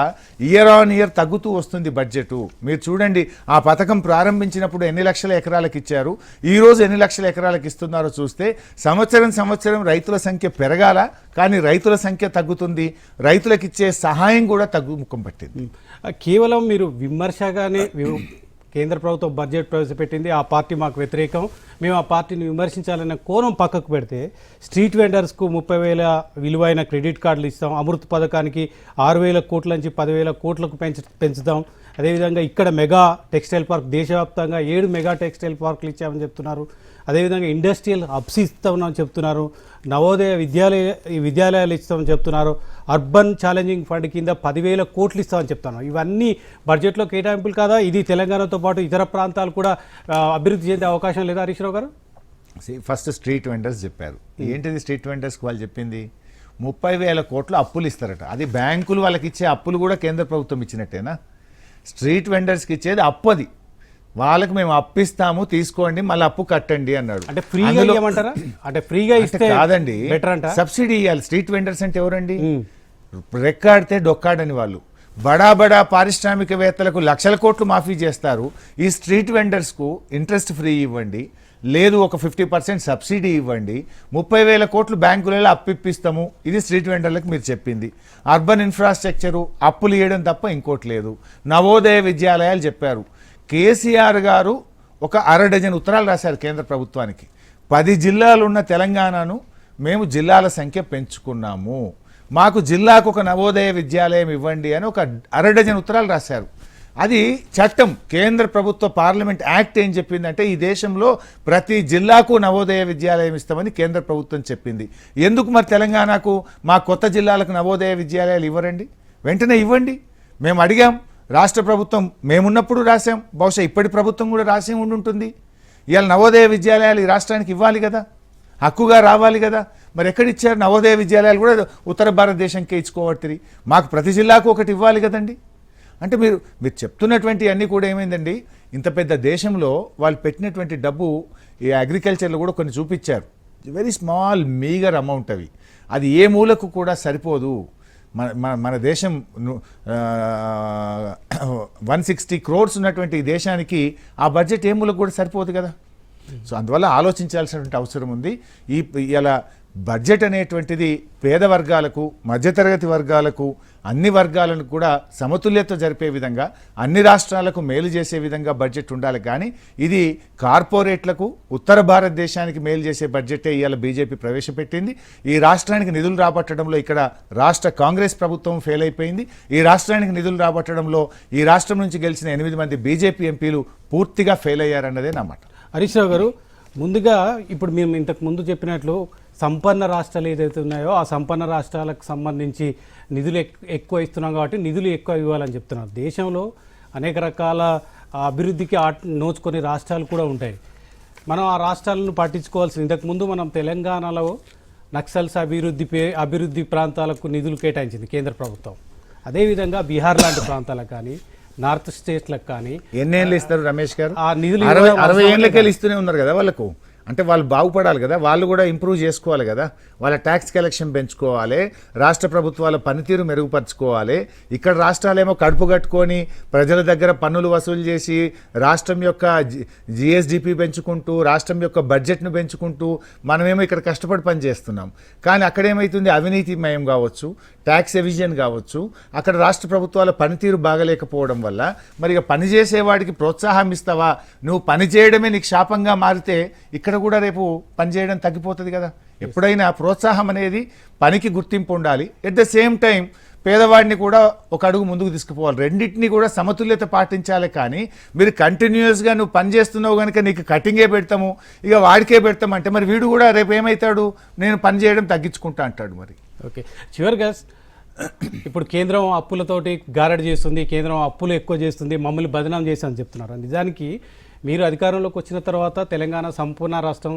ఇయర్ ఆన్ ఇయర్ తగ్గుతూ వస్తుంది బడ్జెట్. మీరు చూడండి, ఆ పథకం ప్రారంభించినప్పుడు ఎన్ని లక్షల ఎకరాలకు ఇచ్చారు, ఈ రోజు ఎన్ని లక్షల ఎకరాలకు ఇస్తున్నారో చూస్తే సంవత్సరం రైతుల సంఖ్య పెరగాల, కానీ రైతుల సంఖ్య తగ్గుతుంది. రైతులకు ఇచ్చే సహాయం కూడా తగ్గుముఖం పట్టింది. కేవలం మీరు విమర్శగానే కేంద్ర ప్రభుత్వం బడ్జెట్ ప్రవేశపెట్టింది, ఆ పార్టీ మాకు వ్యతిరేకం, మేము ఆ పార్టీని విమర్శించాలన్న కోణం పక్కకు పెడితే స్ట్రీట్ వెండర్స్కు 30,000 విలువైన క్రెడిట్ కార్డులు ఇస్తాం, అమృత్ పథకానికి 6,000 కోట్ల నుంచి 10,000 కోట్లకు పెంచుతాం. అదేవిధంగా ఇక్కడ మెగా టెక్స్టైల్ పార్క్, దేశవ్యాప్తంగా 7 మెగా టెక్స్టైల్ పార్కులు ఇచ్చామని చెప్తున్నారు. అదేవిధంగా ఇండస్ట్రియల్ హబ్స్ ఇస్తామని చెప్తున్నారు, నవోదయ విద్యాలయాలు ఇస్తామని చెప్తున్నారు, అర్బన్ ఛాలెంజింగ్ ఫండ్ కింద 10,000 కోట్లు ఇస్తామని చెప్తున్నారు. ఇవన్నీ బడ్జెట్లో కేటాయింపులు కాదా? ఇది తెలంగాణతో పాటు ఇతర ప్రాంతాలు కూడా అభివృద్ధి చెందే అవకాశం లేదా హరీష్ రావు గారు? ఫస్ట్ స్ట్రీట్ వెండర్స్ చెప్పారు. ఏంటిది స్ట్రీట్ వెండర్స్కి వాళ్ళు చెప్పింది? 30,000 కోట్లు అప్పులు ఇస్తారట. అది బ్యాంకులు వాళ్ళకి ఇచ్చే అప్పులు కూడా కేంద్ర ప్రభుత్వం ఇచ్చినట్టేనా? స్ట్రీట్ వెండర్స్కి ఇచ్చేది అప్పు. అది వాళ్ళకి మేము అప్పిస్తాము, తీసుకోండి, మళ్ళీ అప్పు కట్టండి అన్నాడు. అంటే ఫ్రీగా ఇవ్వమంటారా? అంటే ఫ్రీగా ఇస్తే కాదండి, సబ్సిడీ ఇవ్వాలి. స్ట్రీట్ వెండర్స్ అంటే ఎవరండి? రెక్కాడితే డొక్కాడని వాళ్ళు. బడా పారిశ్రామికవేత్తలకు లక్షల కోట్లు మాఫీ చేస్తారు. ఈ స్ట్రీట్ వెండర్స్కు ఇంట్రెస్ట్ ఫ్రీ ఇవ్వండి, లేదు ఒక 50% సబ్సిడీ ఇవ్వండి, 30,000 కోట్లు బ్యాంకులలో అప్పిస్తాము. ఇది స్ట్రీట్ వెండర్లకు మీరు చెప్పింది. అర్బన్ ఇన్ఫ్రాస్ట్రక్చరు అప్పులు ఇవ్వడం తప్ప ఇంకోటి లేదు. నవోదయ విద్యాలయాలు చెప్పారు. కేసీఆర్ గారు ఒక 6 డజన్ ఉత్తరాలు రాశారు కేంద్ర ప్రభుత్వానికి. 10 జిల్లాలు ఉన్న తెలంగాణను మేము జిల్లాల సంఖ్య పెంచుకున్నాము, మాకు జిల్లాకు ఒక నవోదయ విద్యాలయం ఇవ్వండి అని ఒక 6 డజన్ ఉత్తరాలు రాశారు. అది చట్టం. కేంద్ర ప్రభుత్వ పార్లమెంట్ యాక్ట్ ఏం చెప్పిందంటే ఈ దేశంలో ప్రతి జిల్లాకు నవోదయ విద్యాలయం ఇస్తామని కేంద్ర ప్రభుత్వం చెప్పింది. ఎందుకు మరి తెలంగాణకు మా కొత్త జిల్లాలకు నవోదయ విద్యాలయాలు ఇవ్వరండి? వెంటనే ఇవ్వండి. మేము అడిగాం, రాష్ట్ర ప్రభుత్వం మేమున్నప్పుడు రాసాం, బహుశా ఇప్పటి ప్రభుత్వం కూడా రాసే ఉండుంటుంది. ఇవాళ నవోదయ విద్యాలయాలు ఈ రాష్ట్రానికి ఇవ్వాలి కదా, హక్కుగా రావాలి కదా. మరి ఎక్కడిచ్చారు? నవోదయ విద్యాలయాలు కూడా ఉత్తర భారతదేశంకే ఇచ్చుకోవట్టిరి, మాకు ప్రతి జిల్లాకు ఒకటి ఇవ్వాలి కదండి. అంటే మీరు చెప్తున్నటువంటి అన్నీ కూడా ఏమైందండి, ఇంత పెద్ద దేశంలో వాళ్ళు పెట్టినటువంటి డబ్బు ఈ అగ్రికల్చర్లో కూడా కొన్ని చూపించారు. వెరీ స్మాల్ మీగర్ అమౌంట్ అవి. అది ఏ మూలకు కూడా సరిపోదు. మన దేశం 160 crores ఉన్నటువంటి ఈ దేశానికి ఆ బడ్జెట్ ఏ మూలకు కూడా సరిపోదు కదా. సో అందువల్ల ఆలోచించాల్సినటువంటి అవసరం ఉంది. ఇలా బడ్జెట్ అనేటువంటిది పేద వర్గాలకు, మధ్యతరగతి వర్గాలకు, అన్ని వర్గాలను కూడా సమతుల్యత జరిపే విధంగా, అన్ని రాష్ట్రాలకు మేలు చేసే విధంగా బడ్జెట్ ఉండాలి. కానీ ఇది కార్పొరేట్లకు, ఉత్తర భారతదేశానికి మేలు చేసే బడ్జెటే ఇవాళ బీజేపీ ప్రవేశపెట్టింది. ఈ రాష్ట్రానికి నిధులు రాబట్టడంలో ఇక్కడ రాష్ట్ర కాంగ్రెస్ ప్రభుత్వం ఫెయిల్ అయిపోయింది. ఈ రాష్ట్రానికి నిధులు రాబట్టడంలో ఈ రాష్ట్రం నుంచి గెలిచిన 8 మంది బీజేపీ ఎంపీలు పూర్తిగా ఫెయిల్ అయ్యారన్నదే నా మాట. హరీష్ రావు గారు, ముందుగా ఇప్పుడు మేము ఇంతకు ముందు చెప్పినట్లు సంపన్న రాష్ట్రాలు ఏదైతే ఉన్నాయో ఆ సంపన్న రాష్ట్రాలకు సంబంధించి నిధులు ఎక్కువ ఇస్తున్నాం కాబట్టి నిధులు ఎక్కువ ఇవ్వాలని చెప్తున్నారు. దేశంలో అనేక రకాల అభివృద్ధికి నోచుకొని రాష్ట్రాలు కూడా ఉంటాయి. మనం ఆ రాష్ట్రాలను పట్టించుకోవాల్సింది. ఇంతకుముందు మనం తెలంగాణలో నక్సల్స్ అభివృద్ధి ప్రాంతాలకు నిధులు కేటాయించింది కేంద్ర ప్రభుత్వం. అదేవిధంగా బీహార్ లాంటి ప్రాంతాలకు కానీ, నార్త్ స్టేట్లకు కానీ ఎన్నేళ్ళు ఇస్తారు రమేష్ గారు? ఆ నిధులు 60 ఏళ్ళకెళ్ళి ఇస్తూనే ఉన్నారు కదా వాళ్ళకు. అంటే వాళ్ళు బాగుపడాలి కదా, వాళ్ళు కూడా ఇంప్రూవ్ చేసుకోవాలి కదా, వాళ్ళ ట్యాక్స్ కలెక్షన్ పెంచుకోవాలి, రాష్ట్ర ప్రభుత్వాల పనితీరు మెరుగుపరుచుకోవాలి. ఇక్కడ రాష్ట్రాలేమో కడుపు కట్టుకొని ప్రజల దగ్గర పన్నులు వసూలు చేసి రాష్ట్రం యొక్క జిఎస్డిపి పెంచుకుంటూ రాష్ట్రం యొక్క బడ్జెట్ను పెంచుకుంటూ మనమేమో ఇక్కడ కష్టపడి పని చేస్తున్నాం. కానీ అక్కడేమవుతుంది, అవినీతిమయం కావచ్చు, ట్యాక్స్ ఎవిజన్ కావచ్చు, అక్కడ రాష్ట్ర ప్రభుత్వాల పనితీరు బాగలేకపోవడం వల్ల మరి ఇక పని చేసేవాడికి ప్రోత్సాహం ఇస్తావా, నువ్వు పని చేయడమే నీకు శాపంగా మారితే ఇక్కడ కూడా రేపు పని చేయడం తగ్గిపోతుంది కదా. ఎప్పుడైనా ప్రోత్సాహం అనేది పనికి గుర్తింపు ఉండాలి, ఎట్ ద సేమ్ టైం పేదవాడిని కూడా ఒక అడుగు ముందుకు తీసుకుపోవాలి. రెండింటినీ కూడా సమతుల్యత పాటించాలి. కానీ మీరు కంటిన్యూస్గా నువ్వు పని చేస్తున్నావు కనుక నీకు కటింగే పెడతాము, ఇక వాడికే పెడతాం అంటే మరి వీడు కూడా రేపు ఏమవుతాడు, నేను పని చేయడం తగ్గించుకుంటా అంటాడు. మరి ఓకే, చివరిగా ఇప్పుడు కేంద్రం అప్పులతోటి గారడి చేస్తుంది, కేంద్రం అప్పులు ఎక్కువ చేస్తుంది, మమ్మల్ని బదనాం చేశామని చెప్తున్నారు. నిజానికి మీరు అధికారంలోకి వచ్చిన తర్వాత తెలంగాణ సంపూర్ణ రాష్ట్రం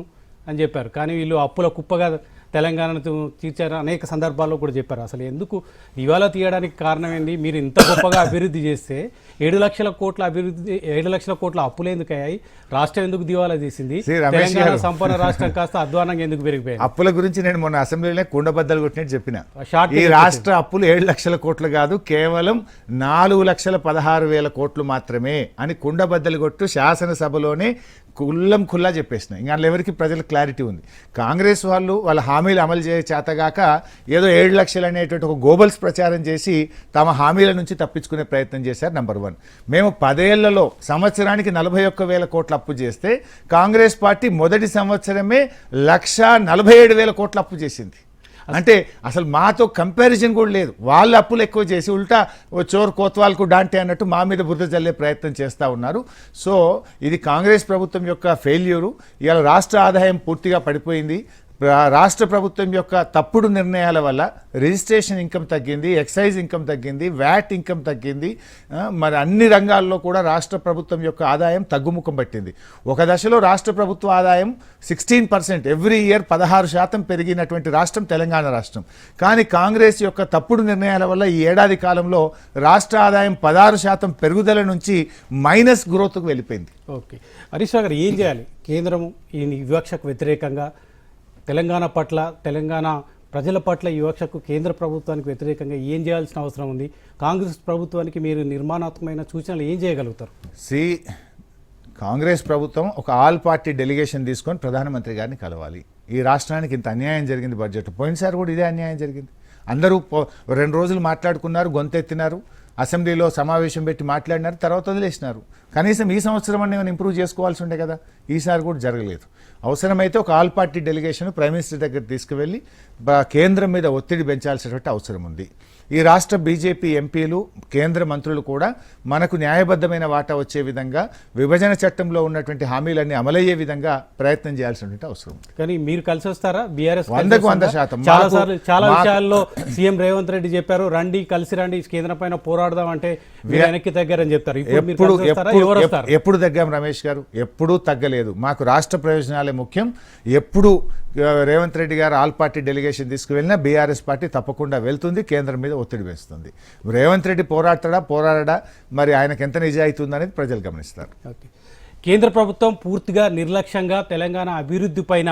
అని చెప్పారు, కానీ వీళ్ళు అప్పుల కుప్పగా తెలంగాణను తీర్చారు అనేక సందర్భాల్లో కూడా చెప్పారు. అసలు ఎందుకు దివాలా తీయడానికి కారణం ఏంది? మీరు ఇంత గొప్పగా అభివృద్ధి చేస్తే 7 లక్షల కోట్ల అభివృద్ధి, 7 లక్షల కోట్ల అప్పులు ఎందుకు అయ్యాయి? రాష్ట్రం ఎందుకు దివాలా తీసింది? తెలంగాణ సంపూర్ణ రాష్ట్రం కాస్త అధ్వానంగా ఎందుకు పెరిగిపోయాయి? అప్పుల గురించి నేను మొన్న అసెంబ్లీలో కుండబద్దలు కొట్టినట్టు చెప్పిన. ఈ రాష్ట్ర అప్పులు 7 లక్షల కోట్లు కాదు, కేవలం 4,16,000 కోట్లు మాత్రమే అని కుండబద్దలు కొట్టు శాసనసభలోనే కుల్లం ఖుల్లా చెప్పేసినాయి. ఇంకా ఎవరికి ప్రజలకు క్లారిటీ ఉంది. కాంగ్రెస్ వాళ్ళు వాళ్ళ హామీలు అమలు చేయ చేతగాక ఏదో 7 లక్షలు అనేటువంటి ఒక గోబల్స్ ప్రచారం చేసి తమ హామీల నుంచి తప్పించుకునే ప్రయత్నం చేశారు. నెంబర్ 1, మేము 10 ఏళ్లలో సంవత్సరానికి 41,000 కోట్ల అప్పు చేస్తే కాంగ్రెస్ పార్టీ మొదటి సంవత్సరమే 1,47,000 కోట్ల అప్పు చేసింది. అంటే అసలు మాతో కంపారిజన్ కూడా లేదు. వాళ్ళ అప్పులు ఎక్కువ చేసి ఉల్టా చోర్ కోత్వాల్కు డాంటే అన్నట్టు మా మీద బురద జల్లే ప్రయత్నం చేస్తూ ఉన్నారు. సో ఇది కాంగ్రెస్ ప్రభుత్వం యొక్క ఫెయిల్యూరు. ఇవాళ రాష్ట్ర ఆదాయం పూర్తిగా పడిపోయింది. రాష్ట్ర ప్రభుత్వం యొక్క తప్పుడు నిర్ణయాల వల్ల రిజిస్ట్రేషన్ ఇన్కమ్ తగ్గింది, ఎక్సైజ్ ఇన్కమ్ తగ్గింది, వ్యాట్ ఇన్కమ్ తగ్గింది. మరి అన్ని రంగాల్లో కూడా రాష్ట్ర ప్రభుత్వం యొక్క ఆదాయం తగ్గుముఖం పట్టింది. ఒక దశలో రాష్ట్ర ప్రభుత్వ ఆదాయం 16%, ఎవ్రీ ఇయర్ 16% పెరిగినటువంటి రాష్ట్రం తెలంగాణ రాష్ట్రం. కానీ కాంగ్రెస్ యొక్క తప్పుడు నిర్ణయాల వల్ల ఈ ఏడాది కాలంలో రాష్ట్ర ఆదాయం 16% పెరుగుదల నుంచి మైనస్ గ్రోత్కు వెళ్ళిపోయింది. ఓకే, హరీష్ రావు గారు ఏం చేయాలి? కేంద్రము ఈ వివక్షకు వ్యతిరేకంగా తెలంగాణ పట్ల, తెలంగాణ ప్రజల పట్ల ఈ వివక్షకు కేంద్ర ప్రభుత్వానికి వ్యతిరేకంగా ఏం చేయాల్సిన అవసరం ఉంది? కాంగ్రెస్ ప్రభుత్వానికి మీరు నిర్మాణాత్మకమైన సూచనలు ఏం చేయగలుగుతారు? కాంగ్రెస్ ప్రభుత్వం ఒక ఆల్ పార్టీ డెలిగేషన్ తీసుకొని ప్రధానమంత్రి గారిని కలవాలి. ఈ రాష్ట్రానికి ఇంత అన్యాయం జరిగింది బడ్జెట్. పోయినసారి కూడా ఇదే అన్యాయం జరిగింది. అందరూ 2 రోజులు మాట్లాడుకున్నారు, గొంతెత్తినారు, అసెంబ్లీలో సమావేశం పెట్టి మాట్లాడినారు, తర్వాత వదిలేసినారు. కనీసం ఈ సంవత్సరం అన్నీ మనం ఇంప్రూవ్ చేసుకోవాల్సి ఉండే కదా. ఈసారి కూడా జరగలేదు. అవసరమైతే ఒక all party delegation prime minister దగ్గర తీసుకువెళ్ళి కేంద్రం మీద ఒత్తిడి పెంచాల్సినటువంటి అవసరం ఉంది. ఈ రాష్ట్ర బీజేపీ ఎంపీలు, కేంద్ర మంత్రులు కూడా మనకు న్యాయబద్ధమైన వాటా వచ్చే విధంగా, విభజన చట్టంలో ఉన్నటువంటి హామీలన్నీ అమలయ్యే విధంగా ప్రయత్నం చేయాల్సినటువంటి అవసరం ఉంది. కానీ మీరు కలిసి వస్తారా? బీఆర్ఎస్ 100% చాలా విషయాల్లో సీఎం రేవంత్ రెడ్డి చెప్పారు, రండి కలిసి రండి కేంద్రం పైన పోరాడదాం అంటే వెనక్కి తగ్గారని చెప్తారు. ఎప్పుడు తగ్గాం రమేష్ గారు? ఎప్పుడూ తగ్గలేదు. మాకు రాష్ట్ర ప్రయోజనాలే ముఖ్యం. ఎప్పుడు రేవంత్ రెడ్డి గారు ఆల్ పార్టీ డెలిగేషన్ తీసుకువెళ్ళినా బీఆర్ఎస్ పార్టీ తప్పకుండా వెళ్తుంది, కేంద్రం మీద ఒత్తిడి వేస్తుంది. రేవంత్ రెడ్డి పోరాడడా మరి ఆయనకు ఎంత నిజాయితీ ఉందనేది ప్రజలు గమనిస్తారు. ఓకే, కేంద్ర ప్రభుత్వం పూర్తిగా నిర్లక్ష్యంగా తెలంగాణ అభివృద్ధి పైన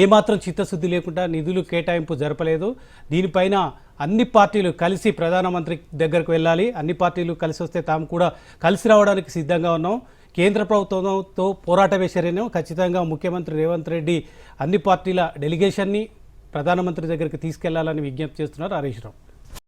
ఏమాత్రం చిత్తశుద్ధి లేకుండా నిధులు కేటాయింపు జరపలేదు. దీనిపైన అన్ని పార్టీలు కలిసి ప్రధానమంత్రి దగ్గరకు వెళ్ళాలి. అన్ని పార్టీలు కలిసి వస్తే తాము కూడా కలిసి రావడానికి సిద్ధంగా ఉన్నాం. కేంద్ర ప్రభుత్వంతో పోరాటమే శరణ్యం. ఖచ్చితంగా ముఖ్యమంత్రి రేవంత్ రెడ్డి అన్ని పార్టీల డెలిగేషన్ని ప్రధానమంత్రి దగ్గరికి తీసుకెళ్లాలని విజ్ఞప్తి చేస్తున్నారు హరీష్ రావు.